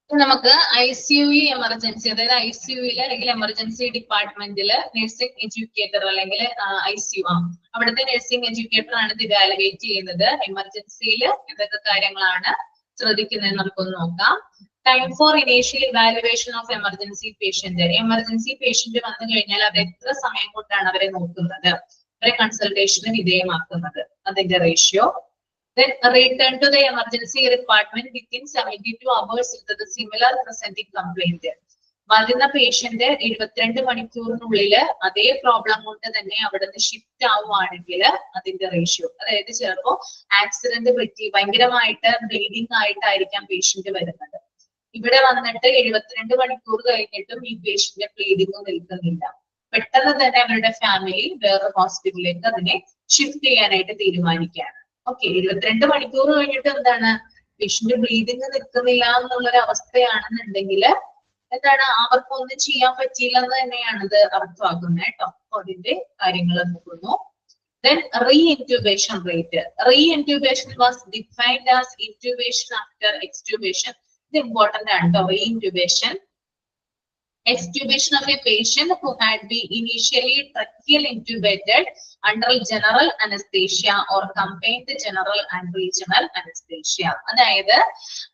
നമുക്ക് ICU എമർജൻസി, അതായത് ICU-ൽ അല്ലെങ്കിൽ എമർജൻസി ഡിപ്പാർട്ട്മെന്റിൽ നഴ്സിംഗ് എഡ്യൂക്കേറ്റർ അല്ലെങ്കിൽ ICU അവിടുത്തെ നഴ്സിംഗ് എഡ്യൂക്കേറ്റർ ആണ് ഇത് ഇവാലുവേറ്റ് ചെയ്യുന്നത്. എമർജൻസിയിൽ എന്തൊക്കെ കാര്യങ്ങളാണ് ശ്രദ്ധിക്കുന്നത് നമുക്കൊന്ന് നോക്കാം. Time for initial evaluation of emergency patient. Emergency patient വന്നു കഴിഞ്ഞാൽ അത് എത്ര സമയം കൊണ്ടാണ് അവരെ നോക്കുന്നത്, അവരെ കൺസൾട്ടേഷന് വിധേയമാക്കുന്നത്, അതിന്റെ ratio. Then return to the emergency department within 72 hours with the similar presenting complaint. വരുന്ന പേഷ്യന്റ് 72 മണിക്കൂറിനുള്ളില് അതേ പ്രോബ്ലം കൊണ്ട് തന്നെ അവിടുന്ന് ഷിഫ്റ്റ് ആവുകയാണെങ്കിൽ അതിന്റെ റേഷ്യോ, അതായത് ചിലപ്പോ ആക്സിഡന്റ് പറ്റി ഭയങ്കരമായിട്ട് ബ്ലീഡിംഗ് ആയിട്ടായിരിക്കാം പേഷ്യന്റ് വരുന്നത്. ഇവിടെ വന്നിട്ട് 72 മണിക്കൂർ കഴിഞ്ഞിട്ടും ഈ പേഷ്യന്റ് ബ്ലീഡിംഗ് നിൽക്കുന്നില്ല. പെട്ടെന്ന് തന്നെ അവരുടെ ഫാമിലി വേറെ ഹോസ്പിറ്റലിലേക്ക് അതിനെ ഷിഫ്റ്റ് ചെയ്യാനായിട്ട് തീരുമാനിക്കുകയാണ്. ഓക്കെ, 72 മണിക്കൂർ കഴിഞ്ഞിട്ട് പേഷ്യന്റ് ബ്ലീഡിങ് നിൽക്കുന്നില്ല എന്നുള്ളൊരു അവസ്ഥയാണെന്നുണ്ടെങ്കിൽ അവർക്കൊന്നും ചെയ്യാൻ പറ്റിയില്ല എന്ന് തന്നെയാണ് ഇത് അർത്ഥമാക്കുന്നത് കേട്ടോ. അതിന്റെ കാര്യങ്ങൾ നോക്കുന്നു. Then re-intubation rate. Re-intubation was defined as intubation after extubation. ഇത് ഇമ്പോർട്ടന്റ് ആണ് കേട്ടോ. Re-intubation extubation of a patient who had been initially tracheal intubated under general anesthesia or combined general and regional anesthesia. അതായത്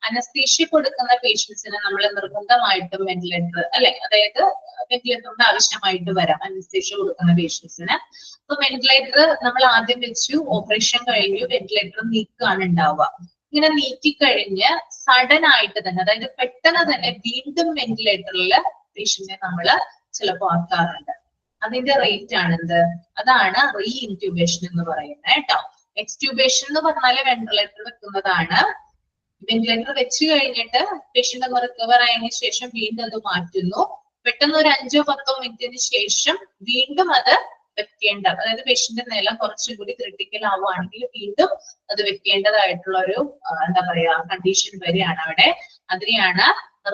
anaesthesia കൊടുക്കുന്ന പേഷ്യൻസിന് നമ്മൾ നിർബന്ധമായിട്ടും ventilator അല്ലെ, അതായത് വെന്റിലേറ്ററിന്റെ ആവശ്യമായിട്ട് വരാം അനസ്തേഷ്യ കൊടുക്കുന്ന പേഷ്യൻസിന്. അപ്പൊ വെന്റിലേറ്റർ നമ്മൾ ആദ്യം വെച്ചു, ഓപ്പറേഷൻ കഴിഞ്ഞു, വെന്റിലേറ്റർ നീക്കുകയാണ് ഉണ്ടാവുക. ഇങ്ങനെ നീക്കിക്കഴിഞ്ഞ് സഡൻ ആയിട്ട് തന്നെ, അതായത് പെട്ടെന്ന് തന്നെ വീണ്ടും വെന്റിലേറ്ററിൽ പേഷ്യന്റിനെ നമ്മൾ ചിലപ്പോൾ ആക്കാറുണ്ട്. അതിന്റെ റേറ്റ് ആണെന്ത്, അതാണ് റീ ഇൻറ്റ്യൂബേഷൻ എന്ന് പറയുന്നത് കേട്ടോ. എക്സ്റ്റ്യൂബേഷൻ എന്ന് പറഞ്ഞാല് വെന്റിലേറ്റർ വെക്കുന്നതാണ്. വെന്റിലേറ്റർ വെച്ച് കഴിഞ്ഞിട്ട് പേഷ്യന്റ് ഒന്ന് റിക്കവർ ആയതിനു ശേഷം വീണ്ടും അത് മാറ്റുന്നു. പെട്ടെന്ന് ഒരു 5-10 മിനിറ്റിന് ശേഷം വീണ്ടും അത് വെക്കേണ്ട, അതായത് പേഷ്യന്റ് നില കുറച്ചും കൂടി ക്രിട്ടിക്കൽ ആവുകയാണെങ്കിൽ വീണ്ടും അത് വെക്കേണ്ടതായിട്ടുള്ള ഒരു എന്താ പറയാ കണ്ടീഷൻ വരെയാണ് അവിടെ. അതിനെയാണ്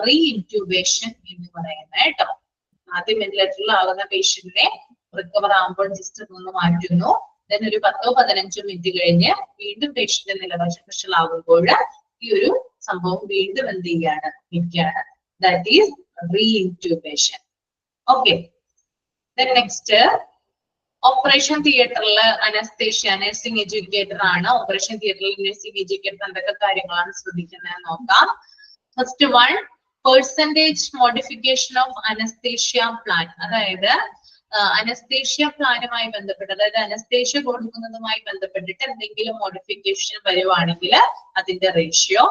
റീ ഇൻറ്റ്യൂബേഷൻ എന്ന് പറയുന്നത് കേട്ടോ. ആദ്യം വെന്റിലേറ്ററിൽ ആകുന്ന പേഷ്യന്റിനെ റിക്കവർ ആകുമ്പോൾ ജസ്റ്റ് ഒന്ന് മാറ്റുന്നു. ദെൻ ഒരു 10-15 മിനിറ്റ് കഴിഞ്ഞ് വീണ്ടും പേഷ്യന്റ് നില വശാകുമ്പോൾ ഈ ഒരു സംഭവം വീണ്ടും എന്ത് ചെയ്യാണ്, വെക്കുകയാണ്. That is reintubation. Okay, then next operation തിയേറ്ററിൽ അനസ്തേഷ്യ നഴ്സിംഗ് എഡ്യൂക്കേറ്റർ ആണ്. ഓപ്പറേഷൻ തിയേറ്ററിൽ നഴ്സിംഗ് എഡ്യൂക്കേറ്റർ എന്തൊക്കെ കാര്യങ്ങളാണ് ശ്രദ്ധിക്കുന്നത് നോക്കാം. First one, percentage modification of anaesthesia plan. അതായത് അനസ്തേഷ്യ പ്ലാനുമായി ബന്ധപ്പെട്ട്, അതായത് അനസ്തേഷ്യ കൊടുക്കുന്നതുമായി ബന്ധപ്പെട്ടിട്ട് എന്തെങ്കിലും മോഡിഫിക്കേഷൻ വരുവാണെങ്കിൽ അതിന്റെ ratio.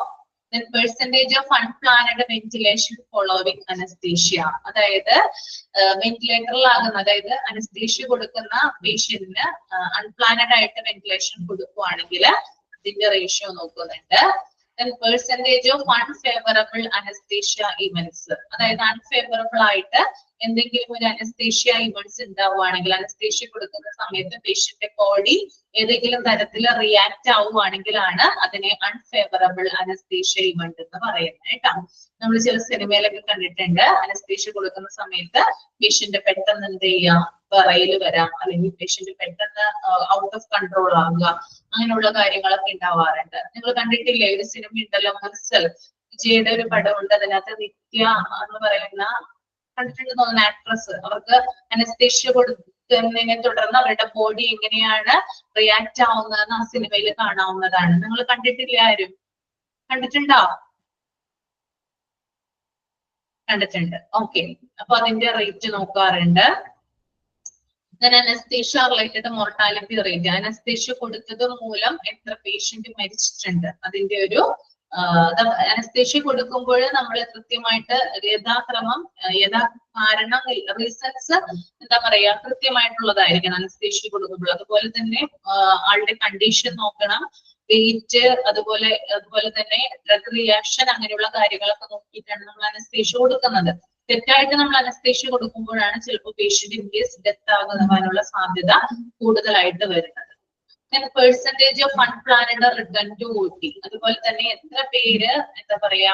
Then percentage of unplanned ventilation following anesthesia. അതായത് വെന്റിലേറ്ററിലാകുന്ന, അതായത് അനസ്തേഷ്യ കൊടുക്കുന്ന പേഷ്യന്റിന് അൺപ്ലാനഡ് ആയിട്ട് വെന്റിലേഷൻ കൊടുക്കുവാണെങ്കിൽ അതിന്റെ റേഷ്യോ നോക്കുന്നുണ്ട്. Then percentage of unfavorable anesthesia events. അതായത് അൺഫേവറബിൾ ആയിട്ട് എന്തെങ്കിലും ഒരു അനസ്തേഷ്യ ഇവന്റ്സ് ഉണ്ടാവുകയാണെങ്കിൽ, അനസ്തേഷ്യ കൊടുക്കുന്ന സമയത്ത് പേഷ്യന്റെ ബോഡി ഏതെങ്കിലും തരത്തിൽ റിയാക്ട് ആവുകയാണെങ്കിലാണ് അതിനെ അൺഫേവറബിൾ അനസ്തേഷ്യ ഇവന്റ് എന്ന് പറയുന്നത് കേട്ടോ. നമ്മൾ ചില സിനിമയിലൊക്കെ കണ്ടിട്ടുണ്ട്, അനസ്തേഷ്യ കൊടുക്കുന്ന സമയത്ത് പേഷ്യന്റ് പെട്ടെന്ന് എന്ത് ചെയ്യാം, വിറയൽ വരാം, അല്ലെങ്കിൽ പേഷ്യന്റ് പെട്ടെന്ന് ഔട്ട് ഓഫ് കൺട്രോൾ ആവുക, അങ്ങനെയുള്ള കാര്യങ്ങളൊക്കെ ഉണ്ടാവാറുണ്ട്. നിങ്ങൾ കണ്ടിട്ടില്ലേ, ഒരു സിനിമ ഉണ്ടല്ലോ മെർസൽ, വിജയുടെ ഒരു പടമുണ്ട്, അതിനകത്ത് നിത്യ എന്ന് പറയുന്ന കണ്ടിട്ടുണ്ട് തോന്നുന്ന ആക്ട്രസ്, അവർക്ക് അനസ്തേഷ്യ കൊടുക്കുന്നതിനെ തുടർന്ന് അവരുടെ ബോഡി എങ്ങനെയാണ് റിയാക്ട് ആവുന്നതെന്ന് ആ സിനിമയിൽ കാണാവുന്നതാണ്. നിങ്ങൾ കണ്ടിട്ടില്ല ആരും? കണ്ടിട്ടുണ്ടോ? കണ്ടിട്ടുണ്ട്. ഓക്കെ, അപ്പൊ അതിന്റെ റേറ്റ് നോക്കാറുണ്ട്. Anaesthesia related mortality rate, anaesthesia കൊടുത്തത് മൂലം എത്ര പേഷ്യന്റ് മരിച്ചിട്ടുണ്ട് അതിന്റെ ഒരു അനസ്തേഷ്യ കൊടുക്കുമ്പോൾ നമ്മൾ കൃത്യമായിട്ട് യഥാക്രമം കാരണം റീസൺസ് എന്താ പറയാ കൃത്യമായിട്ടുള്ളതായിരിക്കണം അനസ്തേഷ്യ കൊടുക്കുമ്പോൾ. അതുപോലെ തന്നെ ആളുടെ കണ്ടീഷൻ നോക്കണം, വെയിറ്റ്, അതുപോലെ തന്നെ ഡ്രഗ് റിയാക്ഷൻ, അങ്ങനെയുള്ള കാര്യങ്ങളൊക്കെ നോക്കിയിട്ടാണ് നമ്മൾ അനസ്തേഷ്യ കൊടുക്കുന്നത്. തെറ്റായിട്ട് നമ്മൾ അനസ്തേഷ്യ കൊടുക്കുമ്പോഴാണ് ചിലപ്പോൾ പേഷ്യന്റ് ഇൻ കേസ് ഡെത്ത് ആകുന്നതിനുള്ള സാധ്യത കൂടുതലായിട്ട് വരുന്നത്. Percentage of unplanned return to OT. അതുപോലെ തന്നെ എത്ര പേര് എന്താ പറയാ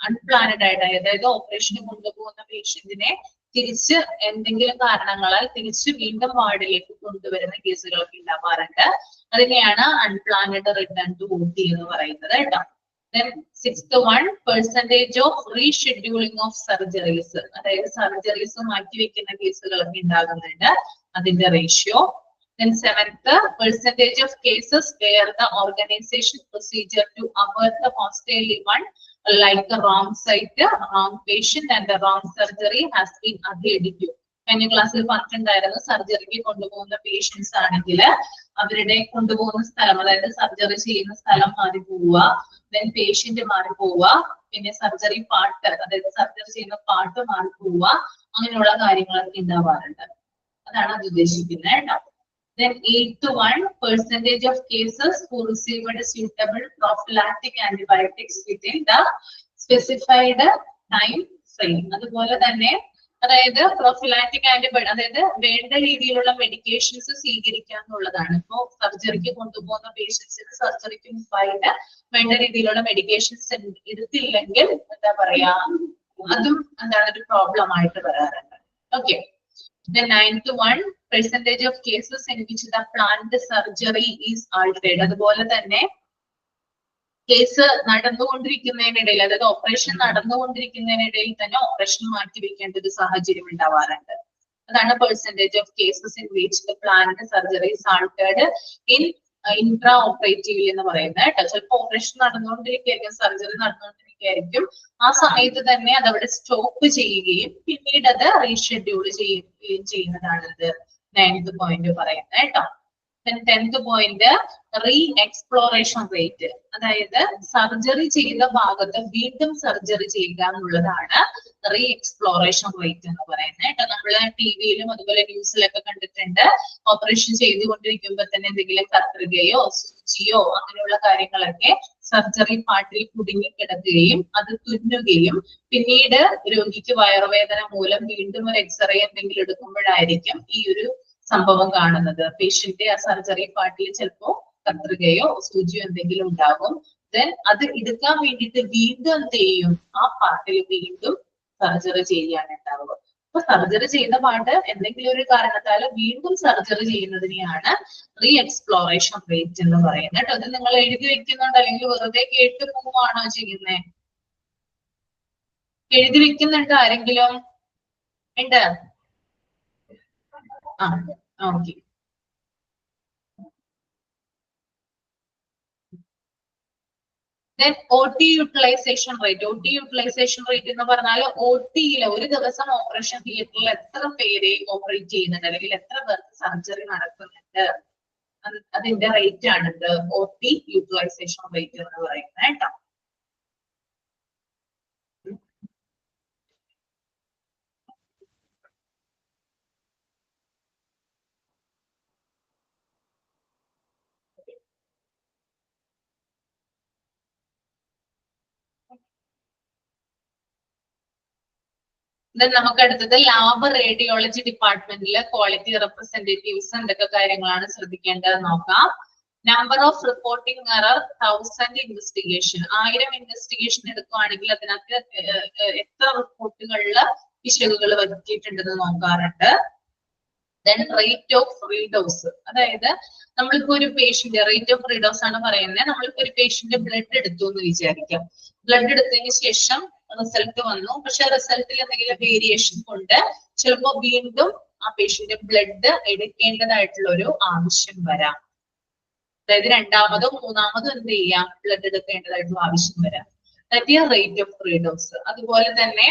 അൺപ്ലാനഡ് ആയിട്ട്, അതായത് ഓപ്പറേഷന് കൊണ്ടുപോകുന്ന പേഷ്യന്റിനെ തിരിച്ച് എന്തെങ്കിലും കാരണങ്ങളാൽ തിരിച്ച് വീണ്ടും വാർഡിലേക്ക് കൊണ്ടുവരുന്ന കേസുകളൊക്കെ ഉണ്ടാവാറുണ്ട്. അതിനെയാണ് അൺപ്ലാനഡ് റിട്ടേൺ ടു OT എന്ന് പറയുന്നത് കേട്ടോ. Then sixth one, percentage of rescheduling of surgeries. അതായത് സർജറീസ് മാറ്റിവെക്കുന്ന കേസുകളൊക്കെ ഉണ്ടാകുന്നുണ്ട്, അതിന്റെ ratio. Then seventh, percentage of cases where the organization procedure to avert the hostile event, like the wrong site, wrong patient and the wrong surgery has been adhered to. കഴിഞ്ഞ ക്ലാസ്സിൽ പറഞ്ഞിട്ടുണ്ടായിരുന്നു, സർജറിക്ക് കൊണ്ടുപോകുന്ന patients ആണെങ്കിൽ അവരുടെ കൊണ്ടുപോകുന്ന സ്ഥലം, അതായത് സർജറി ചെയ്യുന്ന സ്ഥലം മാറി പോവുക, ദെൻ പേഷ്യന്റ് മാറി പോവുക, പിന്നെ സർജറി പാർട്ട്, അതായത് സർജറി ചെയ്യുന്ന പാർട്ട് മാറി പോവുക, അങ്ങനെയുള്ള കാര്യങ്ങളൊക്കെ ഉണ്ടാവാറുണ്ട്. അതാണ് അത് ഉദ്ദേശിക്കുന്നത് കേട്ടോ. Then eighth one, percentage of cases who received suitable prophylactic antibiotics within the specified time frame. അതുപോലെ തന്നെ അതായത് പ്രൊഫിലാക്റ്റിക് ആന്റിബയോട്ടിക്, അതായത് വേണ്ട രീതിയിലുള്ള മെഡിക്കേഷൻസ് സ്വീകരിക്കുക എന്നുള്ളതാണ്. ഇപ്പോ സർജറിക്ക് കൊണ്ടുപോകുന്ന പേഷ്യൻസിന് സർജറിക്ക് മുമ്പായിട്ട് വേണ്ട രീതിയിലുള്ള മെഡിക്കേഷൻസ് എടുത്തില്ലെങ്കിൽ എന്താ പറയാ അതും എന്താണ് ഒരു പ്രോബ്ലം ആയിട്ട് വരാറുണ്ട്. Okay, the ninth one, percentage of cases in which the planned surgery is altered. അതുപോലെ തന്നെ കേസ് നടന്നുകൊണ്ടിരിക്കുന്നതിനിടയിൽ, അതായത് ഓപ്പറേഷൻ നടന്നുകൊണ്ടിരിക്കുന്നതിനിടയിൽ തന്നെ ഓപ്പറേഷൻ മാറ്റിവെക്കേണ്ട ഒരു സാഹചര്യം ഉണ്ടാവാറുണ്ട്. അതാണ് percentage of cases in which the planned surgeries altered in intra operative എന്ന് പറയുന്നത് കേട്ടോ. ചിലപ്പോൾ ഓപ്പറേഷൻ നടന്നുകൊണ്ടിരിക്കുകയായിരിക്കും, സർജറി നടന്നുകൊണ്ടിരിക്കുകയായിരിക്കും, ആ സമയത്ത് തന്നെ അത് അവിടെ സ്റ്റോപ്പ് ചെയ്യുകയും പിന്നീട് അത് റീഷെഡ്യൂൾ ചെയ്യുകയും ചെയ്യുന്നതാണ് ഇത് 9th പോയിന്റ് പറയുന്നത് കേട്ടോ. 10th point re exploration rate, അതായത് സർജറി ചെയ്ത ഭാഗത്ത് വീണ്ടും സർജറി ചെയ്യുക എന്നുള്ളതാണ് റീ എക്സ്പ്ലോറേഷൻ റേറ്റ് എന്ന് പറയുന്നത് കേട്ടോ. നമ്മള് ടിവിയിലും അതുപോലെ ന്യൂസിലൊക്കെ കണ്ടിട്ടുണ്ട്, ഓപ്പറേഷൻ ചെയ്തുകൊണ്ടിരിക്കുമ്പോൾ തന്നെ എന്തെങ്കിലും കത്രികയോ സൂചിയോ അങ്ങനെയുള്ള കാര്യങ്ങളൊക്കെ സർജറി പാർട്ടിൽ കുടുങ്ങിക്കിടക്കുകയും അത് തുന്നുകയും പിന്നീട് രോഗിക്ക് വയറുവേദന മൂലം വീണ്ടും ഒരു എക്സ്റേ എന്തെങ്കിലും എടുക്കുമ്പോഴായിരിക്കും ഈ ഒരു സംഭവം കാണുന്നത്. പേഷ്യന്റ് ആ സർജറി പാർട്ടിൽ ചിലപ്പോ കത്രികയോ സൂചിയോ എന്തെങ്കിലും ഉണ്ടാകും. ദെൻ അത് എടുക്കാൻ വേണ്ടിയിട്ട് വീണ്ടും എന്ത് ചെയ്യും, ആ പാർട്ടിൽ വീണ്ടും സർജറി ചെയ്യാൻ ഉണ്ടാവുക. അപ്പൊ സർജറി ചെയ്ത പാർട്ട് എന്തെങ്കിലും ഒരു കാരണത്താൽ വീണ്ടും സർജറി ചെയ്യുന്നതിനെയാണ് റീ എക്സ്പ്ലോറേഷൻ റേറ്റ് എന്ന് പറയുന്നത് കേട്ടോ. അത് നിങ്ങൾ എഴുതി വെക്കുന്നുണ്ട് അല്ലെങ്കിൽ വെറുതെ കേട്ട് പോവാണോ ചെയ്യുന്നേ? എഴുതി വെക്കുന്നുണ്ട് ആരെങ്കിലും? ഉണ്ട്? ആ, okay. Then OT utilization rate. OT utilization rate എന്ന് പറഞ്ഞാൽ OT-യില് ഒരു ദിവസം ഓപ്പറേഷൻ തിയേറ്ററിൽ എത്ര പേര് ഓപ്പറേറ്റ് ചെയ്യുന്നുണ്ട് അല്ലെങ്കിൽ എത്ര പേർക്ക് സർജറി നടക്കുന്നുണ്ട്, അതിന്റെ റേറ്റ് ആണിത് OT യൂട്ടിലൈസേഷൻ റേറ്റ് എന്ന് പറയുന്നത് കേട്ടോ. നമുക്ക് അടുത്തത് ലാബ് റേഡിയോളജി ഡിപ്പാർട്ട്മെന്റിലെ ക്വാളിറ്റി റെപ്രസെന്റേറ്റീവ്സ് എന്തൊക്കെ കാര്യങ്ങളാണ് ശ്രദ്ധിക്കേണ്ടത് നോക്കാം. Number of reporting error 1000 investigation. 1000 investigation എടുക്കുകയാണെങ്കിൽ അതിനകത്ത് എത്ര റിപ്പോർട്ടുകളില് പിശകുകൾ വരുത്തിയിട്ടുണ്ടെന്ന് നോക്കാറുണ്ട്. ദെൻ റേറ്റ് ഓഫ് റീഡോസ്, അതായത് നമ്മളിപ്പോ ഒരു പേഷ്യന്റ്, റേറ്റ് ഓഫ് റീഡോസ് ആണ് പറയുന്നത്, നമ്മളിപ്പോ ഒരു പേഷ്യന്റ് ബ്ലഡ് എടുത്തു എന്ന് വിചാരിക്കാം. ബ്ലഡ് എടുത്തതിന് ശേഷം റിസൾട്ട് വന്നു, പക്ഷെ റിസൾട്ടിൽ എന്തെങ്കിലും വേരിയേഷൻ കൊണ്ട് ചിലപ്പോ വീണ്ടും ആ പേഷ്യന്റ് ബ്ലഡ് എടുക്കേണ്ടതായിട്ടുള്ള ഒരു ആവശ്യം വരാം. അതായത് രണ്ടാമതോ മൂന്നാമതോ എന്ത് ചെയ്യാം, ബ്ലഡ് എടുക്കേണ്ടതായിട്ടുള്ള ആവശ്യം വരാം. That is rate of redose. അതുപോലെ തന്നെ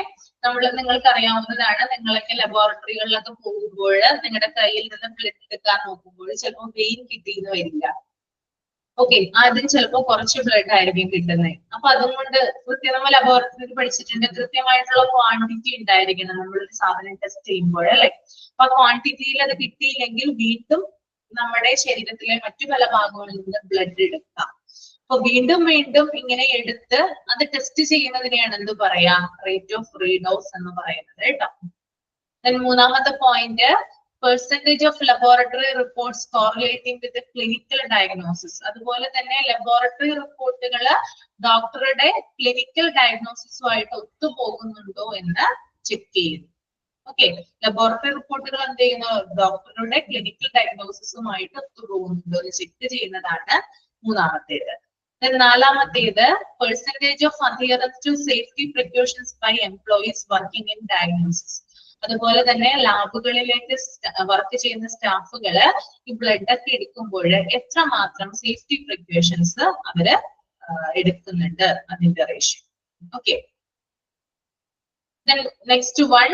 നിങ്ങൾക്ക് അറിയാവുന്നതാണ്, നിങ്ങളൊക്കെ ലബോറട്ടറികളിലൊക്കെ പോകുമ്പോൾ നിങ്ങളുടെ കയ്യിൽ നിന്ന് ബ്ലഡ് എടുക്കാൻ നോക്കുമ്പോൾ ചിലപ്പോൾ വെയിൻ കിട്ടിയെന്ന് വരില്ല. ഓക്കെ, ആദ്യം ചിലപ്പോൾ കുറച്ച് ബ്ലഡ് ആയിരിക്കും കിട്ടുന്നത്. അപ്പൊ അതുകൊണ്ട് കൃത്യമായി ലബോറട്ടറിയിൽ പഠിച്ചിട്ടുണ്ട്, കൃത്യമായിട്ടുള്ള ക്വാണ്ടിറ്റി ഉണ്ടായിരിക്കണം നമ്മളൊരു സാധനം ടെസ്റ്റ് ചെയ്യുമ്പോൾ അല്ലെ. അപ്പൊ ആ ക്വാണ്ടിറ്റിയിൽ അത് കിട്ടിയില്ലെങ്കിൽ വീണ്ടും നമ്മുടെ ശരീരത്തിലെ മറ്റു പല ഭാഗങ്ങളിൽ നിന്ന് ബ്ലഡ് എടുക്കാം. അപ്പൊ വീണ്ടും വീണ്ടും ഇങ്ങനെ എടുത്ത് അത് ടെസ്റ്റ് ചെയ്യുന്നതിനെയാണ് എന്ത് പറയാ, റേറ്റ് ഓഫ് റീഡോസ് എന്ന് പറയുന്നത് കേട്ടോ. മൂന്നാമത്തെ point percentage of laboratory reports correlating with clinical diagnosis. അതുപോലെ തന്നെ ലബോറട്ടറി റിപ്പോർട്ടുകള് ഡോക്ടറുടെ ക്ലിനിക്കൽ ഡയഗ്നോസിസുമായിട്ട് ഒത്തുപോകുന്നുണ്ടോ എന്ന് ചെക്ക് ചെയ്യുന്നു. ഓക്കെ, ലബോറട്ടറി റിപ്പോർട്ടുകൾ എന്ത് ചെയ്യുന്നു, ഡോക്ടറുടെ ക്ലിനിക്കൽ ഡയഗ്നോസിസുമായിട്ട് ഒത്തുപോകുന്നുണ്ടോ എന്ന് ചെക്ക് ചെയ്യുന്നതാണ് മൂന്നാമത്തേത്. നാലാമത്തേത് percentage of adherence to safety precautions by employees working in diagnosis. അതുപോലെ തന്നെ ലാബുകളിലേക്ക് വർക്ക് ചെയ്യുന്ന സ്റ്റാഫുകള് ഈ ബ്ലഡ് ഒക്കെ എടുക്കുമ്പോൾ എത്രമാത്രം സേഫ്റ്റി പ്രിക്കോഷൻസ് അവര് എടുക്കുന്നുണ്ട്, അതിന്റെ ratio. Okay, next one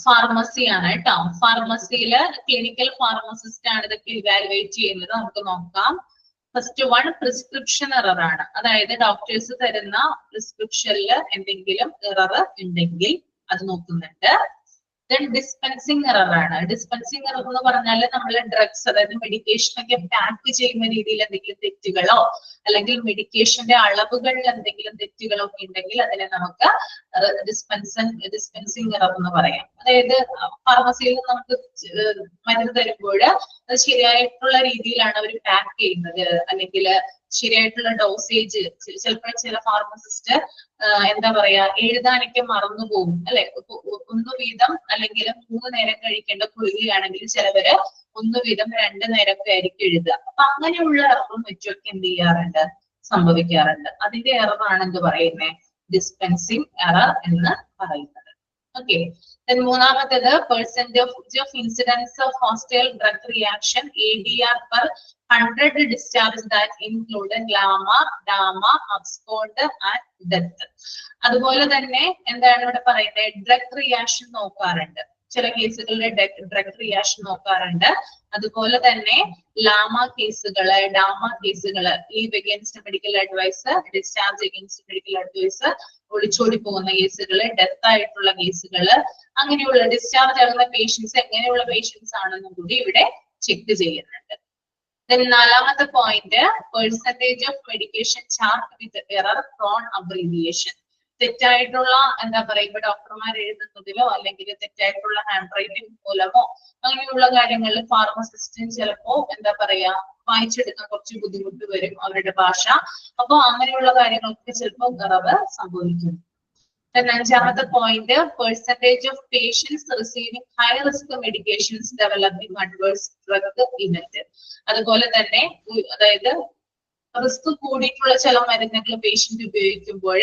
pharmacy ആണ് കേട്ടോ. ഫാർമസിയില് ക്ലിനിക്കൽ ഫാർമസിസ്റ്റ് ആണ് ഇതൊക്കെ ഇവാലുവേറ്റ് ചെയ്യുന്നത്. നമുക്ക് നോക്കാം. ഫസ്റ്റ് വൺ പ്രിസ്ക്രിപ്ഷൻ എറർ ആണ്, അതായത് ഡോക്ടേഴ്സ് തരുന്ന പ്രിസ്ക്രിപ്ഷനിൽ എന്തെങ്കിലും എറർ ഉണ്ടെങ്കിൽ അത് നോക്കുന്നുണ്ട്. ദെൻ ഡിസ്പെൻസിങ് എറർ ആണ്. ഡിസ്പെൻസിങ് എറർ എന്ന് പറഞ്ഞാൽ നമ്മൾ ഡ്രഗ്സ്, അതായത് മെഡിക്കേഷൻ ഒക്കെ പാക്ക് ചെയ്യുന്ന രീതിയിൽ എന്തെങ്കിലും തെറ്റുകളോ അല്ലെങ്കിൽ മെഡിക്കേഷന്റെ അളവുകളിൽ എന്തെങ്കിലും തെറ്റുകളോ ഒക്കെ ഉണ്ടെങ്കിൽ അതിനെ നമുക്ക് ഡിസ്പെൻസിങ് എറർ എന്ന് പറയാം. അതായത് ഫാർമസിയിൽ നമുക്ക് മരുന്ന് തരുമ്പോൾ അത് ശരിയായിട്ടുള്ള രീതിയിലാണ് അവർ പാക്ക് ചെയ്യുന്നത്, അല്ലെങ്കിൽ ശരിയായിട്ടുള്ള ഡോസേജ് ചിലപ്പോൾ ചില ഫാർമസിസ്റ്റ് എന്താ പറയാ എഴുതാനൊക്കെ മറന്നു പോകും അല്ലെ. ഒന്ന് വീതം അല്ലെങ്കിൽ 3 നേരം കഴിക്കേണ്ട ഗുളികയാണെങ്കിൽ ചിലവര് 1 വീതം 2 നേരമൊക്കെ ആയിരിക്കും എഴുതുക. അപ്പൊ അങ്ങനെയുള്ള എററും വെച്ചൊക്കെ എന്ത് ചെയ്യാറുണ്ട്, സംഭവിക്കാറുണ്ട്. അതിന്റെ എറർ ആണ് എന്ത് പറയുന്നത്, ഡിസ്പെൻസിങ് എറർ എന്ന് പറയുന്നത്. ഓക്കെ, മൂന്നാമത്തേത് percentage of incidence of hostile drug reaction ADR per 100 discharge that included LAMA, DAMA, abscond and death. അതുപോലെ തന്നെ എന്താണ് ഇവിടെ പറയുന്നത്, ഡ്രഗ് റിയാക്ഷൻ നോക്കാറുണ്ട്. ചില കേസുകളിലെ ഡ്രഗ് റിയാക്ഷൻ നോക്കാറുണ്ട്. അതുപോലെ തന്നെ ലാമ കേസുകള്, ഡാമ കേസുകള്, leave against medical advice, discharge against medical advice, ഒളിച്ചോടി പോകുന്ന കേസുകള്, ഡെത്ത് ആയിട്ടുള്ള കേസുകള്, അങ്ങനെയുള്ള ഡിസ്ചാർജ് ആകുന്ന പേഷ്യൻസ് എങ്ങനെയുള്ള പേഷ്യൻസ് ആണെന്നും കൂടി ഇവിടെ ചെക്ക് ചെയ്യുന്നുണ്ട്. നാലാമത്തെ point, percentage of medication chart with error prone abbreviation. തെറ്റായിട്ടുള്ള എന്താ പറയുക, ഡോക്ടർമാർ എഴുതുന്നതിലോ അല്ലെങ്കിൽ തെറ്റായിട്ടുള്ള ഹാൻഡ് റൈറ്റിംഗ് മൂലമോ അങ്ങനെയുള്ള കാര്യങ്ങളിൽ ഫാർമസിസ്റ്റിന് ചിലപ്പോ എന്താ പറയാ വായിച്ചെടുക്കാൻ കുറച്ച് ബുദ്ധിമുട്ട് വരും അവരുടെ ഭാഷ. അപ്പൊ അങ്ങനെയുള്ള കാര്യങ്ങൾക്ക് ചിലപ്പോൾ കുറവ് സംഭവിക്കുന്നു. അഞ്ചാമത്തെ point, percentage of patients receiving high risk medications developing adverse drug event. അതുപോലെ തന്നെ അതായത് റിസ്ക് കൂടിയിട്ടുള്ള ചില മരുന്നുകൾ പേഷ്യന്റ് ഉപയോഗിക്കുമ്പോൾ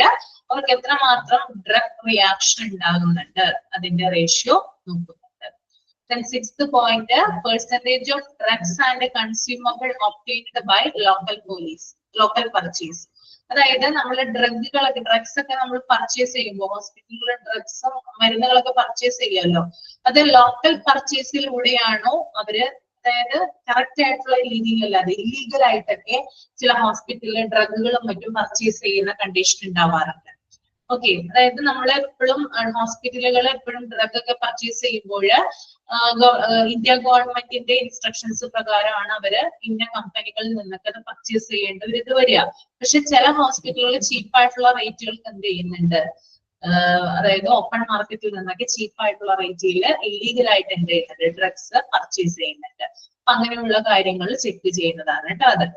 അവർക്ക് എത്രമാത്രം ഡ്രഗ് റിയാക്ഷൻ ഉണ്ടാകുന്നുണ്ട് അതിന്റെ റേഷ്യോ നോക്കുന്നുണ്ട്. Sixth point, percentage of drugs and consumable obtained by local purchase. അതായത് നമ്മൾ ഡ്രഗ്സ് ഒക്കെ നമ്മൾ പർച്ചേസ് ചെയ്യുമ്പോൾ ഹോസ്പിറ്റലിലെ ഡ്രഗ്സും മരുന്നുകളൊക്കെ പർച്ചേസ് ചെയ്യുമല്ലോ, അത് ലോക്കൽ പർച്ചേസിലൂടെയാണോ അവര്, അതായത് കറക്റ്റ് ആയിട്ടുള്ള രീതിയിലല്ലാതെ ഇല്ലീഗൽ ആയിട്ടൊക്കെ ചില ഹോസ്പിറ്റലിലെ ഡ്രഗുകളും മറ്റും പർച്ചേസ് ചെയ്യുന്ന കണ്ടീഷൻ ഉണ്ടാവാറുണ്ട്. ഓക്കെ, അതായത് നമ്മൾ എപ്പോഴും ഹോസ്പിറ്റലുകൾ എപ്പോഴും ഡ്രഗ് ഒക്കെ പർച്ചേസ് ചെയ്യുമ്പോൾ ഇന്ത്യ ഗവൺമെന്റിന്റെ ഇൻസ്ട്രക്ഷൻസ് പ്രകാരമാണ് അവര് ഇന്ന കമ്പനികളിൽ നിന്നൊക്കെ അത് പർച്ചേസ് ചെയ്യേണ്ടത് ഇത് വരിക. പക്ഷെ ചില ഹോസ്പിറ്റലുകൾ ചീപ്പായിട്ടുള്ള റേറ്റുകൾക്ക് എന്ത് ചെയ്യുന്നുണ്ട്, അതായത് ഓപ്പൺ മാർക്കറ്റിൽ നിന്നൊക്കെ ചീപ്പായിട്ടുള്ള റേറ്റിൽ ഇല്ലീഗൽ ആയിട്ട് എന്ത് ചെയ്യുന്നുണ്ട്, ഡ്രഗ്സ് പർച്ചേസ് ചെയ്യുന്നുണ്ട്. അപ്പൊ അങ്ങനെയുള്ള കാര്യങ്ങൾ ചെക്ക് ചെയ്യുന്നതാണ് കേട്ടോ അത്.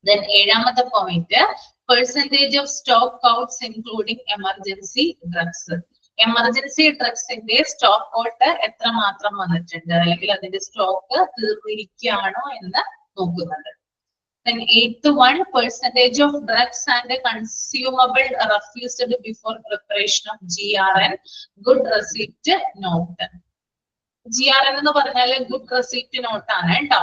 ദെൻ ഏഴാമത്തെ point, percentage of stock outs including emergency drugs. Emergency ഡ്രഗ്സിന്റെ സ്റ്റോക്ക് ഔട്ട് എത്രമാത്രം വന്നിട്ടുണ്ട്, അല്ലെങ്കിൽ അതിന്റെ സ്റ്റോക്ക് തീർന്നിരിക്കുകയാണോ എന്ന് നോക്കുന്നുണ്ട്. Then eighth one, percentage of drugs and consumable refused before preparation of GRN, good receipt note. GRN എന്ന് പറഞ്ഞാൽ ഗുഡ് റെസിപ്റ്റ് നോട്ട് ആണ് കേട്ടോ.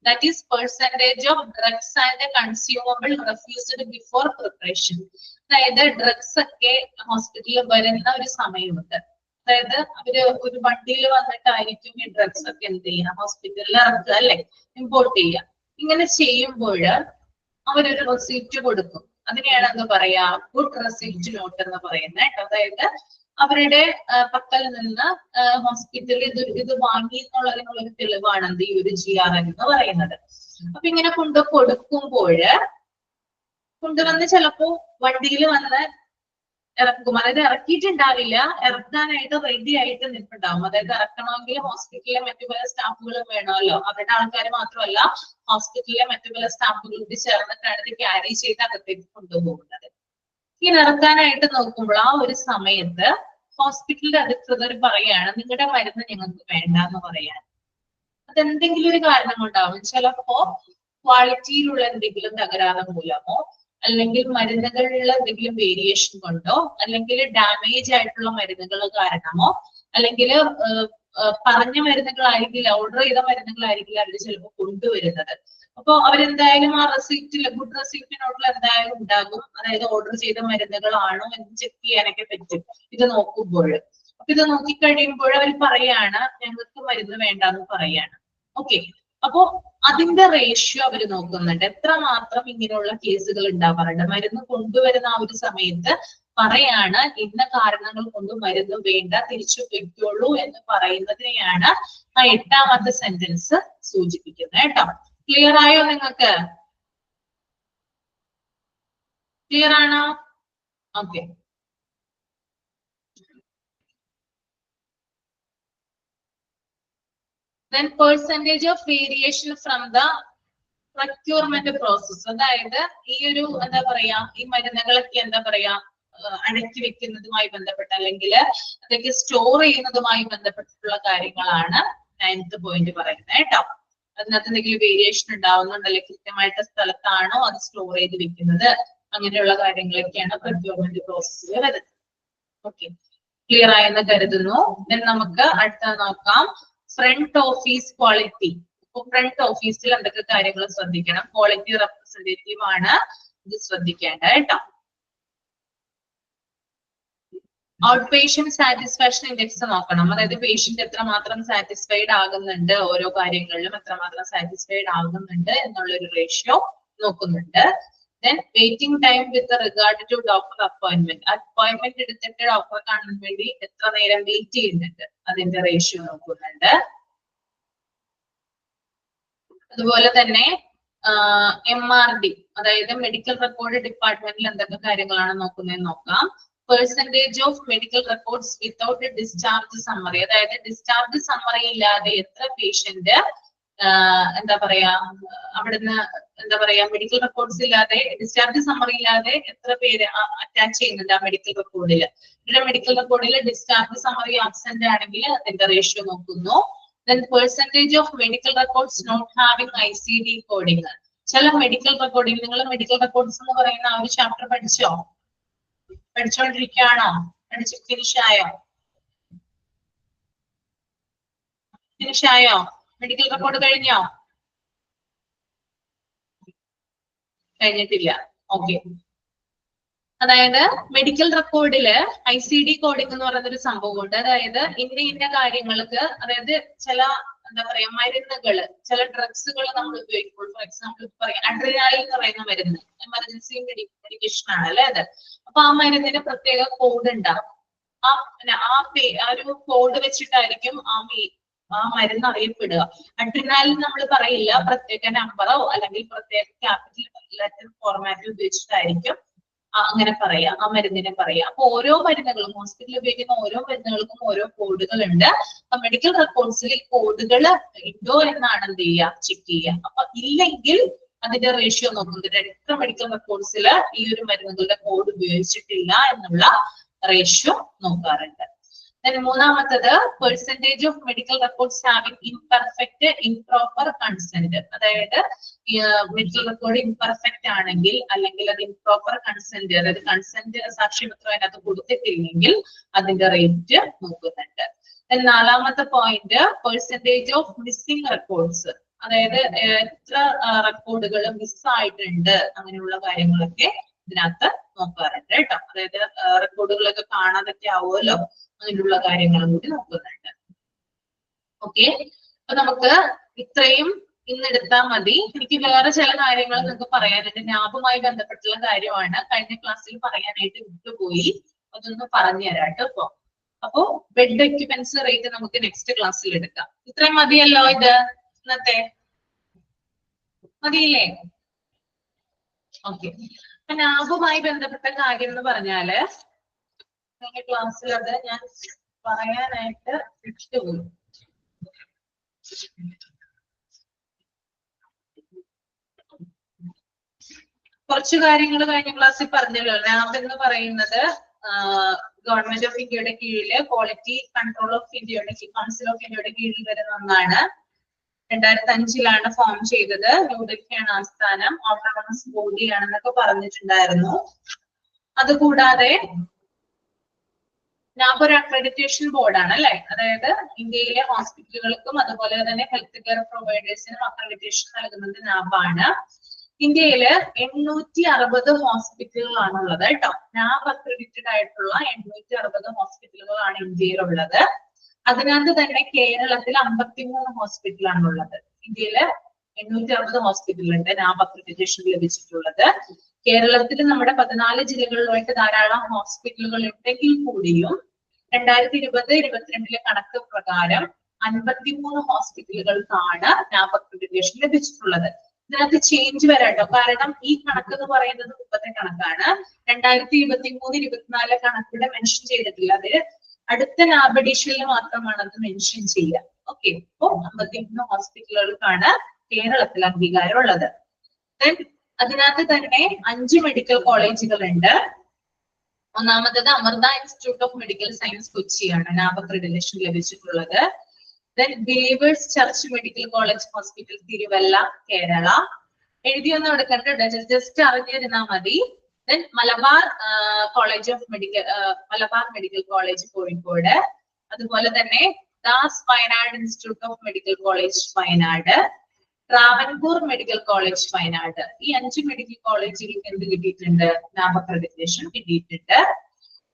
That is percentage of drugs and consumable refused before preparation. അതായത് drugs ഒക്കെ ഹോസ്പിറ്റലിൽ വരുന്ന ഒരു സമയമുണ്ട്. അതായത് അവര് ഒരു വണ്ടിയിൽ വന്നിട്ടായിരിക്കും ഈ ഡ്രഗ്സ് ഒക്കെ എന്ത് ചെയ്യുക, ഹോസ്പിറ്റലിൽ ഇറക്കുക അല്ലെ, ഇമ്പോർട്ട് ചെയ്യുക. ഇങ്ങനെ ചെയ്യുമ്പോൾ അവരൊരു റെസിപ്റ്റ് കൊടുക്കും. അതിനെയാണ് എന്താ പറയാ, ഗുഡ് റെസിപ്റ്റ് നോട്ട് എന്ന് പറയുന്നത് കേട്ടോ. അതായത് അവരുടെ പക്കൽ നിന്ന് ഹോസ്പിറ്റലിൽ ഇത് വാങ്ങി എന്നുള്ളതിനുള്ള ഒരു തെളിവാണ് എന്ത് ഈ ഒരു GRN എന്ന് പറയുന്നത്. അപ്പൊ ഇങ്ങനെ കൊടുക്കുമ്പോൾ കൊണ്ടുവന്ന് ചിലപ്പോ വണ്ടിയിൽ വന്ന് ഇറക്കും. അതായത് ഇറക്കിയിട്ടുണ്ടാവില്ല, ഇറക്കാനായിട്ട് റെഡി ആയിട്ട് നിൽപ്പുണ്ടാവും. അതായത് ഇറക്കണമെങ്കിൽ ഹോസ്പിറ്റലിലെ മറ്റു പല സ്റ്റാഫുകളും വേണമല്ലോ. അവരുടെ ആൾക്കാർ മാത്രമല്ല, ഹോസ്പിറ്റലിലെ മറ്റു പല സ്റ്റാഫുകൾ കൂടി ചേർന്നിട്ടാണ് ഇത് ക്യാരി ചെയ്ത് അകത്തേക്ക് കൊണ്ടുപോകുന്നത്. ഇങ്ങനെ ഇറക്കാനായിട്ട് നോക്കുമ്പോൾ ആ ഒരു സമയത്ത് ഹോസ്പിറ്റലിന്റെ അധികൃതർ പറയാണ്, നിങ്ങളുടെ മരുന്ന് ഞങ്ങൾക്ക് വേണ്ട എന്ന് പറയാൻ. അതെന്തെങ്കിലും ഒരു കാരണം കൊണ്ടാവും. ചിലപ്പോ ക്വാളിറ്റിയിലുള്ള എന്തെങ്കിലും തകരാറ് മൂലമോ, അല്ലെങ്കിൽ മരുന്നുകളിലുള്ള എന്തെങ്കിലും വേരിയേഷൻ കൊണ്ടോ, അല്ലെങ്കിൽ ഡാമേജ് ആയിട്ടുള്ള മരുന്നുകൾ കാരണമോ, അല്ലെങ്കിൽ പറഞ്ഞ മരുന്നുകളായിരിക്കില്ല, ഓർഡർ ചെയ്ത മരുന്നുകളായിരിക്കില്ല അവർ ചിലപ്പോൾ കൊണ്ടുവരുന്നത്. അപ്പൊ അവരെന്തായാലും ആ റെസിപ്റ്റിൽ, ഗുഡ് റെസിപ്റ്റ് നോട്ടിൽ എന്തായാലും ഉണ്ടാകും. അതായത് ഓർഡർ ചെയ്ത മരുന്നുകളാണോ എന്ന് ചെക്ക് ചെയ്യാനൊക്കെ പറ്റും ഇത് നോക്കുമ്പോൾ. അപ്പൊ ഇത് നോക്കിക്കഴിയുമ്പോൾ അവർ പറയാണ് ഞങ്ങൾക്ക് മരുന്ന് വേണ്ടെന്ന് പറയാണ്. ഓക്കെ, അപ്പോ അതിന്റെ റേഷ്യോ അവർ നോക്കുന്നുണ്ട്. എത്രമാത്രം ഇങ്ങനെയുള്ള കേസുകൾ ഉണ്ടാവാറുണ്ട്. മരുന്ന് കൊണ്ടുവരുന്ന ആ ഒരു സമയത്ത് പറയാണ് ഇന്ന കാരണങ്ങൾ കൊണ്ട് മരുന്ന് വേണ്ട, തിരിച്ചു വെക്കുള്ളൂ എന്ന് പറയുന്നതിനെയാണ് ആ എട്ടാമത്തെ സെന്റൻസ് സൂചിപ്പിക്കുന്നത് കേട്ടോ. ക്ലിയർ ആയോ നിങ്ങൾക്ക്? ക്ലിയർ ആണോ? Okay. Then percentage of variation from the procurement process. അതായത് ഈ ഒരു എന്താ പറയാ, ഈ മരുന്നുകളൊക്കെ എന്താ പറയാ അടക്കി വെക്കുന്നതുമായി ബന്ധപ്പെട്ട അല്ലെങ്കിൽ അതൊക്കെ സ്റ്റോർ ചെയ്യുന്നതുമായി ബന്ധപ്പെട്ടിട്ടുള്ള കാര്യങ്ങളാണ് 9th പോയിന്റ് പറയുന്നത് കേട്ടോ. അതിനകത്ത് എന്തെങ്കിലും വേരിയേഷൻ ഉണ്ടാവുന്നുണ്ടല്ലേ, കൃത്യമായിട്ട് സ്ഥലത്താണോ അത് സ്റ്റോർ ചെയ്ത് വെക്കുന്നത്, അങ്ങനെയുള്ള കാര്യങ്ങളൊക്കെയാണ് പ്രൊക്യൂർമെന്റ് പ്രോസസ്സിൽ വരുന്നത്. ഓക്കെ, ക്ലിയർ ആയെന്ന് കരുതുന്നു. നമുക്ക് അടുത്ത നോക്കാം, ഫ്രണ്ട് ഓഫീസ് ക്വാളിറ്റി. ഫ്രണ്ട് ഓഫീസിൽ എന്തൊക്കെ കാര്യങ്ങൾ ശ്രദ്ധിക്കണം, ക്വാളിറ്റി റെപ്രസെന്റേറ്റീവ് ആണ് ഇത് ശ്രദ്ധിക്കേണ്ട കേട്ടോ. ഔട്ട് പേഷ്യന്റ് സാറ്റിസ്ഫാക്ഷൻ ഇൻഡെക്സ് നോക്കണം, അതായത് പേഷ്യന്റ് എത്രമാത്രം സാറ്റിസ്ഫൈഡ് ആകുന്നുണ്ട്, ഓരോ കാര്യങ്ങളിലും എത്രമാത്രം സാറ്റിസ്ഫൈഡ് ആകുന്നുണ്ട് എന്നുള്ളൊരു റേഷ്യോ നോക്കുന്നുണ്ട്. Then waiting time with regard to doctor appointment. Appointment എടുത്തിട്ട് ഡോക്ടറെ കാണാൻ വേണ്ടി എത്ര നേരം വെയിറ്റ് ചെയ്യുന്നുണ്ട്, അതിന്റെ റേഷ്യോ നോക്കുന്നുണ്ട്. അതുപോലെ തന്നെ MRD, അതായത് മെഡിക്കൽ റെക്കോർഡ് ഡിപ്പാർട്ട്മെന്റിൽ എന്തൊക്കെ കാര്യങ്ങളാണ് നോക്കുന്നതെന്ന് നോക്കാം. Percentage of medical records without discharge summary, അതായത് ഡിസ്ചാർജ് സമ്മറി ഇല്ലാതെ എത്ര പേഷ്യന്റ് എന്താ പറയാ അവിടുന്ന് എന്താ പറയാ മെഡിക്കൽ റെക്കോർഡ്സ് ഇല്ലാതെ, ഡിസ്ചാർജ് സമ്മറി ഇല്ലാതെ എത്ര പേര് അറ്റാച്ച് ചെയ്യുന്നുണ്ട് ആ മെഡിക്കൽ റെക്കോർഡിൽ. ഇവിടെ മെഡിക്കൽ റെക്കോർഡിൽ ഡിസ്ചാർജ് സമ്മറി ആബ്സെന്റ് ആണെങ്കിൽ അതിന്റെ റേഷ്യോ നോക്കുന്നു. Then percentage of medical records not having ICD coding. ചില മെഡിക്കൽ റെക്കോർഡിംഗ്, നിങ്ങൾ മെഡിക്കൽ റെക്കോർഡ്സ് എന്ന് പറയുന്ന ആ ഒരു ചാപ്റ്റർ പഠിച്ചോണ്ടിരിക്കുകയാണോ? ഫിനിഷ് ആയോ? മെഡിക്കൽ റെക്കോർഡ് കഴിഞ്ഞോ? കഴിഞ്ഞിട്ടില്ല. ഓക്കെ, അതായത് മെഡിക്കൽ റെക്കോർഡില് ICD കോഡിംഗ് എന്ന് പറയുന്ന ഒരു സംഭവമുണ്ട്. അതായത് ഇന്ന കാര്യങ്ങൾക്ക്, അതായത് ചില എന്താ പറയാ മരുന്നുകള്, ചില ഡ്രഗ്സുകൾ നമ്മൾ ഉപയോഗിക്കുമ്പോൾ, ഫോർ എക്സാമ്പിൾ പറയാം അഡ്രിനാലിൻ എന്ന് പറയുന്ന മരുന്ന് എമർജൻസി മെഡിക്കേഷൻ ആണ് അല്ലെ അത്. അപ്പൊ ആ മരുന്നിന് പ്രത്യേക കോഡ് ഉണ്ടാവും. ആ ഒരു കോഡ് വെച്ചിട്ടായിരിക്കും ആ മരുന്ന് അറിയപ്പെടുക. അഡ്രിനാലിൻ നമ്മൾ പറയില്ല, പ്രത്യേക നമ്പറോ അല്ലെങ്കിൽ പ്രത്യേക ക്യാപിറ്റൽ ലെറ്റർ ഫോർമാറ്റിൽ ഉപയോഗിച്ചിട്ടായിരിക്കും അങ്ങനെ പറയാ, ആ മരുന്നിനെ പറയാ. അപ്പൊ ഓരോ മരുന്നുകളും, ഹോസ്പിറ്റലിൽ ഉപയോഗിക്കുന്ന ഓരോ മരുന്നുകൾക്കും ഓരോ കോഡുകൾ ഉണ്ട്. അപ്പൊ മെഡിക്കൽ റെക്കോർഡ്സിൽ കോഡുകൾ ഉണ്ടോ എന്നാണ് എന്ത് ചെയ്യുക, ചെക്ക് ചെയ്യുക. അപ്പൊ ഇല്ലെങ്കിൽ അതിന്റെ റേഷ്യോ നോക്കുന്നത് എത്ര മെഡിക്കൽ റെക്കോർഡ്സിൽ ഈ ഒരു മരുന്നുകളുടെ കോഡ് ഉപയോഗിച്ചിട്ടില്ല എന്നുള്ള റേഷ്യോ നോക്കാറുണ്ട്. മൂന്നാമത്തത് percentage of medical records having imperfect improper consent, അതായത് മെഡിക്കൽ റെക്കോർഡ് ഇംപെർഫെക്റ്റ് ആണെങ്കിൽ അല്ലെങ്കിൽ അത് ഇംപ്രോപ്പർ കൺസെന്റ്, അതായത് കൺസെന്റ് സാക്ഷ്യപത്രം അതിനകത്ത് കൊടുത്തിട്ടില്ലെങ്കിൽ അതിന്റെ റേറ്റ് നോക്കുന്നുണ്ട്. നാലാമത്തെ point percentage of missing records, അതായത് എത്ര റെക്കോർഡുകൾ മിസ്സായിട്ടുണ്ട് അങ്ങനെയുള്ള കാര്യങ്ങളൊക്കെ ഇതിനകത്ത് നോക്കാറുണ്ട് കേട്ടോ. അതായത് റെക്കോർഡുകളൊക്കെ കാണാതൊക്കെ ആവുമല്ലോ, അങ്ങനെയുള്ള കാര്യങ്ങളും കൂടി നോക്കുന്നുണ്ട്. ഓക്കെ, അപ്പൊ നമുക്ക് ഇത്രയും ഇന്നെടുത്താൽ മതി. എനിക്ക് വേറെ ചില കാര്യങ്ങൾ നിങ്ങൾക്ക് പറയാനുണ്ട്, നാബുമായി ബന്ധപ്പെട്ടുള്ള കാര്യമാണ്, കഴിഞ്ഞ ക്ലാസ്സിൽ പറയാനായിട്ട് വിട്ടുപോയി, അതൊന്ന് പറഞ്ഞു തരാം കേട്ടോ. അപ്പോ ബെഡ് എക്യുപ്മെന്റ്സ് റേറ്റ് നമുക്ക് നെക്സ്റ്റ് ക്ലാസ്സിൽ എടുക്കാം. ഇത്രയും മതിയല്ലോ, ഇത് ഇന്നത്തെ മതിയില്ലേ? ഓക്കെ, നാബുമായി ബന്ധപ്പെട്ട കാര്യം എന്ന് പറഞ്ഞാല് ക്ലാസ്സിൽ അത് ഞാൻ പറയാനായിട്ട് വിട്ടുപോയി. കുറച്ചു കാര്യങ്ങൾ കഴിഞ്ഞ ക്ലാസ്സിൽ പറഞ്ഞല്ലോ. നാബ് എന്ന് പറയുന്നത് ഗവൺമെന്റ് ഓഫ് ഇന്ത്യയുടെ കീഴില് ക്വാളിറ്റി കൺട്രോൾ ഓഫ് ഇന്ത്യയുടെ കൗൺസിൽ ഓഫ് ഇന്ത്യയുടെ കീഴിൽ വരുന്ന ഒന്നാണ്. 2005 ഫോം ചെയ്തത്. ന്യൂഡൽഹിയാണ് ആസ്ഥാനം. ഓട്ടോണമസ് ബോഡിയാണെന്നൊക്കെ പറഞ്ഞിട്ടുണ്ടായിരുന്നു. അതുകൂടാതെ നാബ് ഒരു അക്രഡിറ്റേഷൻ ബോർഡാണ് അല്ലെ, അതായത് ഇന്ത്യയിലെ ഹോസ്പിറ്റലുകൾക്കും അതുപോലെ തന്നെ ഹെൽത്ത് കെയർ പ്രൊവൈഡേഴ്സിനും അക്രഡിറ്റേഷൻ നൽകുന്നത് നാബാണ്. ഇന്ത്യയില് 860 ഹോസ്പിറ്റലുകളാണ് ഉള്ളത് കേട്ടോ. നാബ് അക്രഡിറ്റഡ് ആയിട്ടുള്ള 860 ഹോസ്പിറ്റലുകളാണ് ഇന്ത്യയിലുള്ളത്. അതിനകത്ത് തന്നെ കേരളത്തിൽ 53 ഹോസ്പിറ്റലാണ് ഉള്ളത്. ഇന്ത്യയില് 860 ഹോസ്പിറ്റലുണ്ട് നാബ് അക്രഡിറ്റേഷൻ ലഭിച്ചിട്ടുള്ളത്. കേരളത്തിൽ നമ്മുടെ 14 ജില്ലകളിലായിട്ട് ധാരാളം ഹോസ്പിറ്റലുകൾ ഉണ്ടെങ്കിൽ കൂടിയും 2020-22 കണക്ക് പ്രകാരം 53 ഹോസ്പിറ്റലുകൾക്കാണ് നാബ് അക്രഡിറ്റേഷൻ ലഭിച്ചിട്ടുള്ളത്. ഇതിനകത്ത് ചേഞ്ച് വരാട്ടോ, കാരണം ഈ കണക്ക് എന്ന് പറയുന്നത് മുമ്പത്തെ കണക്കാണ്. 2023-24 കണക്കിവിടെ മെൻഷൻ ചെയ്തിട്ടില്ല. അത് അടുത്ത നാബ് എഡിഷനിൽ മാത്രമാണ് അത് മെൻഷൻ ചെയ്യുക. ഓക്കെ, അപ്പോ 53 ഹോസ്പിറ്റലുകൾക്കാണ് കേരളത്തിൽ അംഗീകാരം ഉള്ളത്. അതിനകത്ത് തന്നെ 5 മെഡിക്കൽ കോളേജുകൾ ഉണ്ട്. ഒന്നാമത്തത് Amrita Institute of Medical Science കൊച്ചിയാണ് നാബ് അക്രഡിറ്റേഷൻ ലഭിച്ചിട്ടുള്ളത്. Then Believers Church Medical College Hospital, Tiruvalla, Kerala. എഴുതിയൊന്നും എടുക്കണ്ട, ജസ്റ്റ് അറിഞ്ഞിരുന്നാ മതി. Then Malabar College of Medical, Malabar Medical College Kozhikode. അതുപോലെ തന്നെ Das Wayanad Institute of Medical College Wayanad, Travancore Medical College Wayanad. ഈ 5 മെഡിക്കൽ കോളേജുകൾക്ക് എന്ത് കിട്ടിയിട്ടുണ്ട്? നാം അക്രഡിറ്റേഷൻ കിട്ടിയിട്ടുണ്ട്.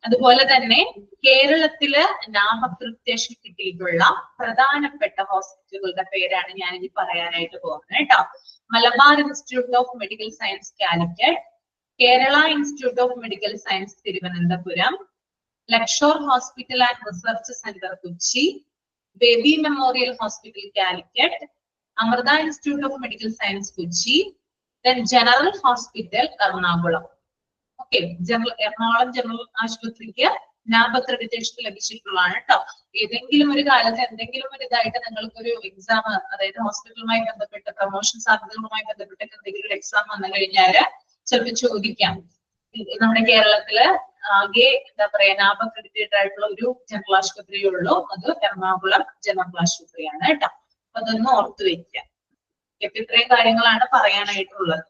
അതുപോലെ തന്നെ കേരളത്തില് നാം അക്രഡിറ്റേഷൻ കിട്ടിയിട്ടുള്ള പ്രധാനപ്പെട്ട ഹോസ്പിറ്റലുകളുടെ പേരാണ് ഞാൻ ഇനി പറയാനായിട്ട് പോകുന്നത് കേട്ടോ. Malabar Institute of Medical Science Calicut, Kerala Institute of Medical Science Thiruvananthapuram, Lakeshore Hospital and Research Centre Kochi, Baby Memorial Hospital Calicut, Amrita Institute of Medical Science Kochi, then General Hospital Ernakulam. Okay, Ernakulam general ആശുപത്രിക്ക് നാബ് അക്രഡിറ്റേഷൻ ലഭിച്ചിട്ടുള്ളതാണ് കേട്ടോ. ഏതെങ്കിലും ഒരു കാലത്ത് എന്തെങ്കിലും ഒരു ഇതായിട്ട് നിങ്ങൾക്കൊരു എക്സാം, അതായത് ഹോസ്പിറ്റലുമായി ബന്ധപ്പെട്ട് പ്രൊമോഷൻ സാധ്യതകളുമായി ബന്ധപ്പെട്ട് എന്തെങ്കിലും ഒരു എക്സാം വന്നു കഴിഞ്ഞാല് ചിലപ്പോൾ ചോദിക്കാം, നമ്മുടെ കേരളത്തില് ആകെ എന്താ പറയാ നാബ് അക്രഡിറ്റേറ്റഡ് ആയിട്ടുള്ള ഒരു ജനറൽ ആശുപത്രിയേ ഉള്ളൂ, അത് എറണാകുളം ജനറൽ ആശുപത്രിയാണ് കേട്ടോ. അപ്പൊ അതൊന്ന് ഓർത്തു വെക്കാം. ഇത്രയും കാര്യങ്ങളാണ് പറയാനായിട്ടുള്ളത്.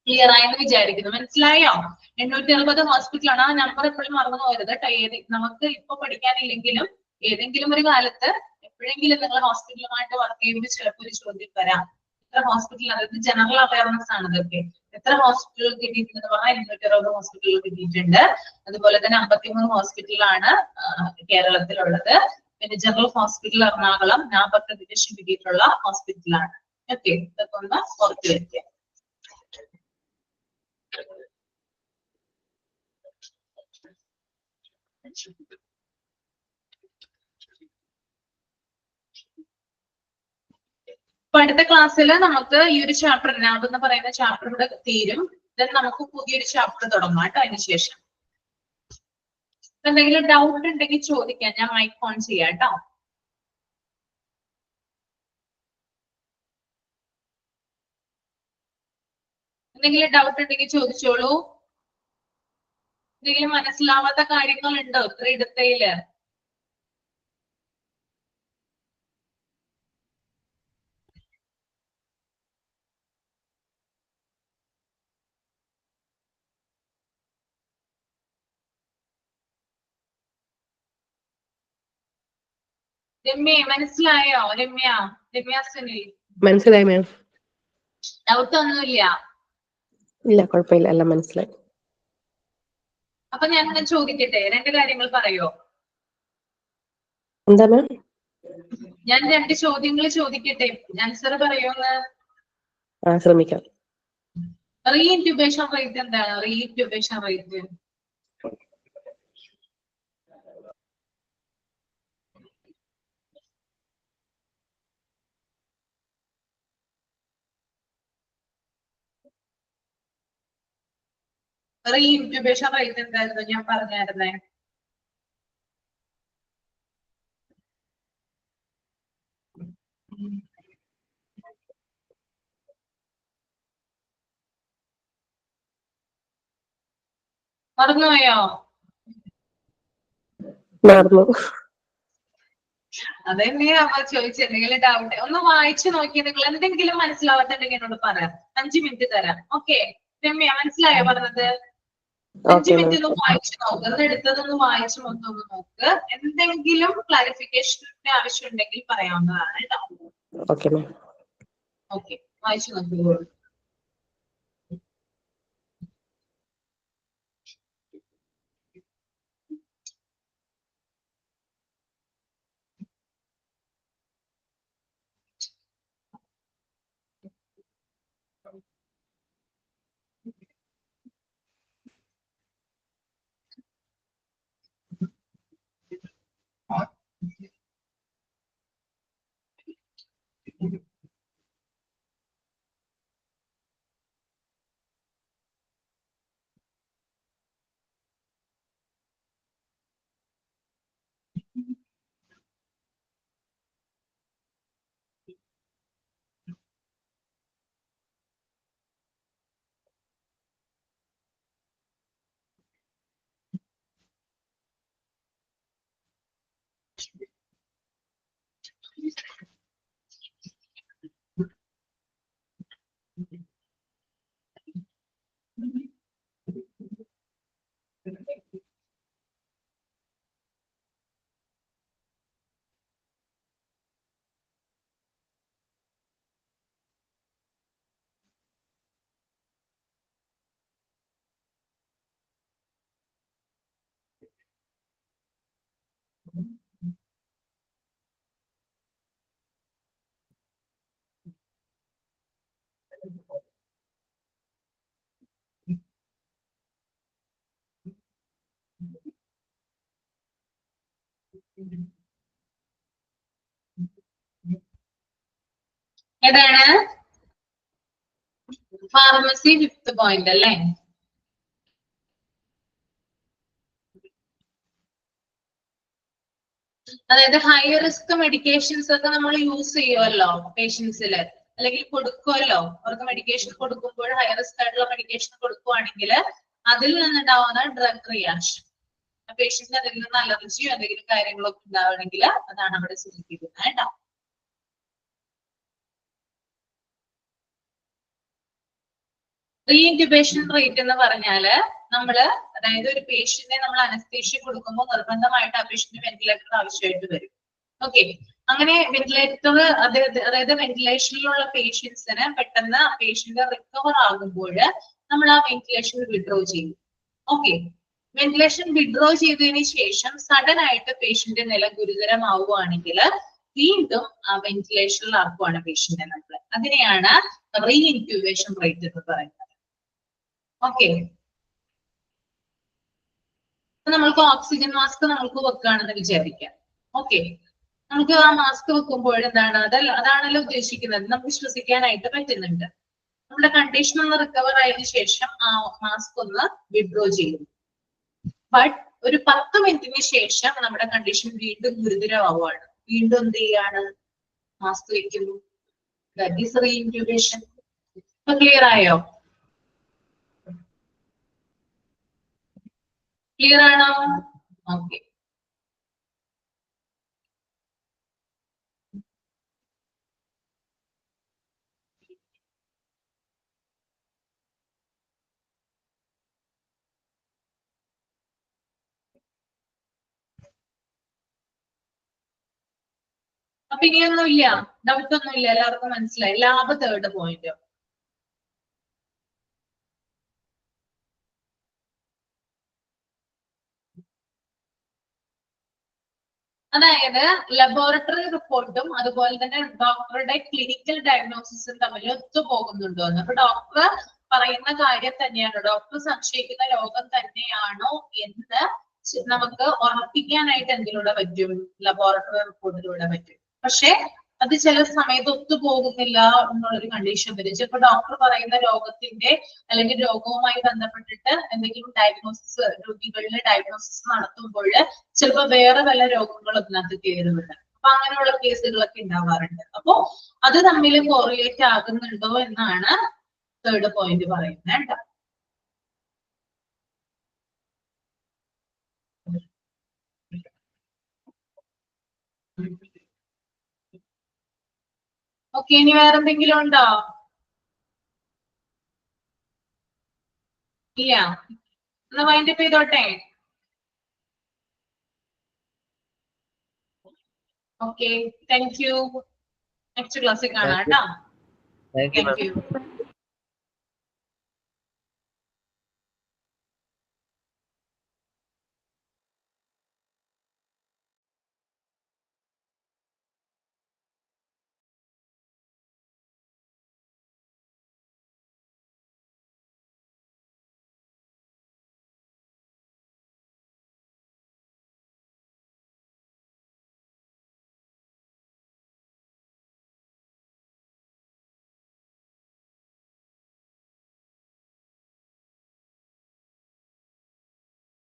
ക്ലിയർ ആയെന്ന് വിചാരിക്കുന്നു. മനസ്സിലായോ? 860 ഹോസ്പിറ്റലാണ്. ആ നമ്പർ എപ്പോഴും മറന്നു പോകരുത് കേട്ടോ. നമുക്ക് ഇപ്പൊ പഠിക്കാനില്ലെങ്കിലും ഏതെങ്കിലും ഒരു കാലത്ത് എപ്പോഴെങ്കിലും നിങ്ങൾ ഹോസ്പിറ്റലുമായിട്ട് വർക്ക് ചെയ്യുമ്പോൾ ചിലപ്പോൾ ഒരു ചോദ്യം വരാം. എത്ര ഹോസ്പിറ്റൽ, അതായത് ജനറൽ അവയർനെസ് ആണ് ഇതൊക്കെ. എത്ര ഹോസ്പിറ്റലുകൾ കിട്ടിയിട്ടുണ്ടെന്ന് പറഞ്ഞാൽ 860 ഹോസ്പിറ്റലുകൾ കിട്ടിയിട്ടുണ്ട്. അതുപോലെ തന്നെ 53 ഹോസ്പിറ്റലാണ് കേരളത്തിലുള്ളത്. പിന്നെ ജനറൽ ഹോസ്പിറ്റൽ എറണാകുളം നാബ് അക്രഡിറ്റേഷൻ കിട്ടിയിട്ടുള്ള ഹോസ്പിറ്റലാണ്. ഓക്കെ, ഇതൊക്കെ ഒന്ന് ഓർത്ത് വെക്കുക. അപ്പൊ അടുത്ത ക്ലാസ്സിൽ നമുക്ക് ഈ ഒരു ചാപ്റ്റർ, നാബ് എന്ന് പറയുന്ന ചാപ്റ്റർ ഇവിടെ തീരും. ദെൻ നമുക്ക് പുതിയൊരു ചാപ്റ്റർ തുടങ്ങാം കേട്ടോ. അതിനുശേഷം എന്തെങ്കിലും ഡൗട്ട് ഉണ്ടെങ്കിൽ ചോദിക്കാം. ഞാൻ മൈക്ക് ഓൺ ചെയ്യാം കേട്ടോ. എന്തെങ്കിലും ഡൗട്ട് ഉണ്ടെങ്കിൽ ചോദിച്ചോളൂ. എന്തെങ്കിലും മനസ്സിലാവാത്ത കാര്യങ്ങൾ ഉണ്ടോ ഇത്ര ഇടത്തേല്? രമ്യ മനസ്സിലായോ? രമ്യ സുനിൽ മനസ്സിലായി മാം. ഡൗട്ട് ഒന്നുമില്ല? ഇല്ല, കുഴപ്പമില്ല, എല്ലാം മനസ്സിലായി. അപ്പൊ ഞാൻ ചോദിക്കട്ടെ, 2 കാര്യങ്ങൾ പറയോ? എന്താ മാം? ഞാൻ 2 ചോദ്യങ്ങൾ ചോദിക്കട്ടെ, ആൻസർ പറയോന്ന്? ശ്രമിക്കാം. റീഇൻക്യുബേഷൻ റേറ്റ് എന്താണ്? റീഇൻക്യുബേഷൻ റേറ്റ് റീഇൻക്യുബേഷൻ റേറ്റ് എന്തായിരുന്നു? ഞാൻ പറഞ്ഞായിരുന്നേ. മറന്നുപോയോ? മറന്നു. അതെന്നെയാ അമ്മ ചോദിച്ചത്. എന്തെങ്കിലും ഡൗട്ട് ഒന്ന് വായിച്ചു നോക്കി. നിങ്ങൾ എന്തെങ്കിലും മനസ്സിലാവാത്തുണ്ടെങ്കിൽ എന്നോട് പറയാം. 5 മിനിറ്റ് തരാം. ഓക്കെ, രമ്യ മനസ്സിലായോ പറഞ്ഞത്? 5 മിനിറ്റ് ഒന്ന് വായിച്ചു നോക്ക്. അത് എടുത്തതൊന്ന് വായിച്ചു മൊത്തം ഒന്ന് നോക്ക്. എന്തെങ്കിലും ക്ലാരിഫിക്കേഷന്റെ ആവശ്യം ഉണ്ടെങ്കിൽ പറയാവുന്നതാണ് കേട്ടോ. Okay ma'am. ഓക്കെ, വായിച്ചു നോക്കിക്കോളൂ. ഏതാണ്? ഫാർമസി 5th പോയിന്റ് അല്ലേ? അതായത് ഹൈ റിസ്ക് മെഡിക്കേഷൻസ് ഒക്കെ നമ്മൾ യൂസ് ചെയ്യുമല്ലോ പേഷ്യൻസില്, അല്ലെങ്കിൽ കൊടുക്കുമല്ലോ. അവർക്ക് മെഡിക്കേഷൻ കൊടുക്കുമ്പോൾ ഹൈ റിസ്ക് ആയിട്ടുള്ള മെഡിക്കേഷൻ കൊടുക്കുവാണെങ്കിൽ അതിൽ നിന്നുണ്ടാവുന്ന ഡ്രഗ് റിയാക്ഷൻ, പേഷ്യന്റിന് അതിൽ നിന്ന് അലർജിയോ എന്തെങ്കിലും കാര്യങ്ങളൊക്കെ ഉണ്ടാവണമെങ്കിൽ അതാണ് അവിടെ സൂചിപ്പിക്കുന്നത് കേട്ടോ. റീഇൻക്യുബേഷൻ റേറ്റ് എന്ന് പറഞ്ഞാല് നമ്മള്, അതായത് ഒരു പേഷ്യന്റിനെ നമ്മൾ അനസ്തേഷ്യ കൊടുക്കുമ്പോൾ നിർബന്ധമായിട്ട് ആ പേഷ്യന്റ് വെന്റിലേറ്റർ ആവശ്യമായിട്ട് വരും. ഓക്കെ, അങ്ങനെ വെന്റിലേറ്റർ അതായത് വെന്റിലേഷനിലുള്ള പേഷ്യൻസിന് പെട്ടെന്ന് ആ പേഷ്യന്റ് റിക്കവർ ആകുമ്പോൾ നമ്മൾ ആ വെന്റിലേഷൻ വിഡ്രോ ചെയ്യും. ഓക്കെ, വെന്റിലേഷൻ വിഡ്രോ ചെയ്തതിന് ശേഷം സഡൻ ആയിട്ട് പേഷ്യന്റ് നില ഗുരുതരമാവുകയാണെങ്കിൽ വീണ്ടും ആ വെന്റിലേഷനിലാക്കുവാണ് പേഷ്യന്റിനെ നമ്മൾ. അതിനെയാണ് റീഇൻക്യുബേഷൻ റേറ്റ് എന്ന് പറയുന്നത്. ഓക്കെ, നമ്മൾക്ക് ഓക്സിജൻ മാസ്ക് നമ്മൾക്ക് വെക്കുകയാണെന്ന് വിചാരിക്കാം. ഓക്കെ, നമുക്ക് ആ മാസ്ക് വെക്കുമ്പോൾ എന്താണ്, അതാണല്ലോ ഉദ്ദേശിക്കുന്നത്, നമുക്ക് ശ്വസിക്കാനായിട്ട് പറ്റുന്നുണ്ട്. നമ്മുടെ കണ്ടീഷൻ ഒന്ന് റിക്കവർ ആയതിനു ശേഷം ആ മാസ്ക് ഒന്ന് വിഡ്രോ ചെയ്യും. ബട്ട് ഒരു 10 മിനിറ്റിന് ശേഷം നമ്മുടെ കണ്ടീഷൻ വീണ്ടും ഗുരുതരമാവുകയാണ്. വീണ്ടും എന്ത് ചെയ്യാണ്, മാസ്ക് വെക്കുന്നു. That is reintubation. ഇപ്പൊ ക്ലിയർ ആയോ? ക്ലിയർ ആണോ? ഓക്കെ. അപ്പൊ ഇനിയൊന്നുമില്ല, ഡൗട്ട് ഒന്നുമില്ല, എല്ലാവർക്കും മനസ്സിലായി. Lab 3rd point. അതായത് ലബോറട്ടറി റിപ്പോർട്ടും അതുപോലെ തന്നെ ഡോക്ടറുടെ ക്ലിനിക്കൽ ഡയഗ്നോസിസും തമ്മിൽ ഒത്തുപോകുന്നുണ്ടോ എന്ന്. അപ്പൊ ഡോക്ടർ പറയുന്ന കാര്യം തന്നെയാണോ, ഡോക്ടർ സംശയിക്കുന്ന രോഗം തന്നെയാണോ എന്ന് നമുക്ക് ഉറപ്പിക്കാനായിട്ട് എന്തിലൂടെ പറ്റും? ലബോറട്ടറി റിപ്പോർട്ടിലൂടെ പറ്റും. പക്ഷെ അത് ചില സമയത്ത് ഒത്തുപോകുന്നില്ല എന്നുള്ളൊരു കണ്ടീഷൻ വരും. ചിലപ്പോൾ ഡോക്ടർ പറയുന്ന രോഗത്തിന്റെ അല്ലെങ്കിൽ രോഗവുമായി ബന്ധപ്പെട്ടിട്ട് എന്തെങ്കിലും ഡയഗ്നോസിസ്, രോഗികളിലെ ഡയഗ്നോസിസ് നടത്തുമ്പോൾ ചിലപ്പോൾ വേറെ വല്ല രോഗങ്ങളും അതിനകത്ത് കയറുന്നുണ്ട്. അപ്പൊ അങ്ങനെയുള്ള കേസുകളൊക്കെ ഉണ്ടാവാറുണ്ട്. അപ്പോ അത് തമ്മിൽ കോറിലേറ്റ് ആകുന്നുണ്ടോ എന്നാണ് 3rd പോയിന്റ് പറയുന്നത് കേട്ടോ. ഓക്കെ, ഇനി വേറെന്തെങ്കിലും ഉണ്ടോ? ഇല്ല, ഒന്ന് വൈൻഡപ്പ് ചെയ്തോട്ടെ. Okay, thank you. നെക്സ്റ്റ് ക്ലാസ്സിൽ കാണാം കേട്ടോ. Thank you.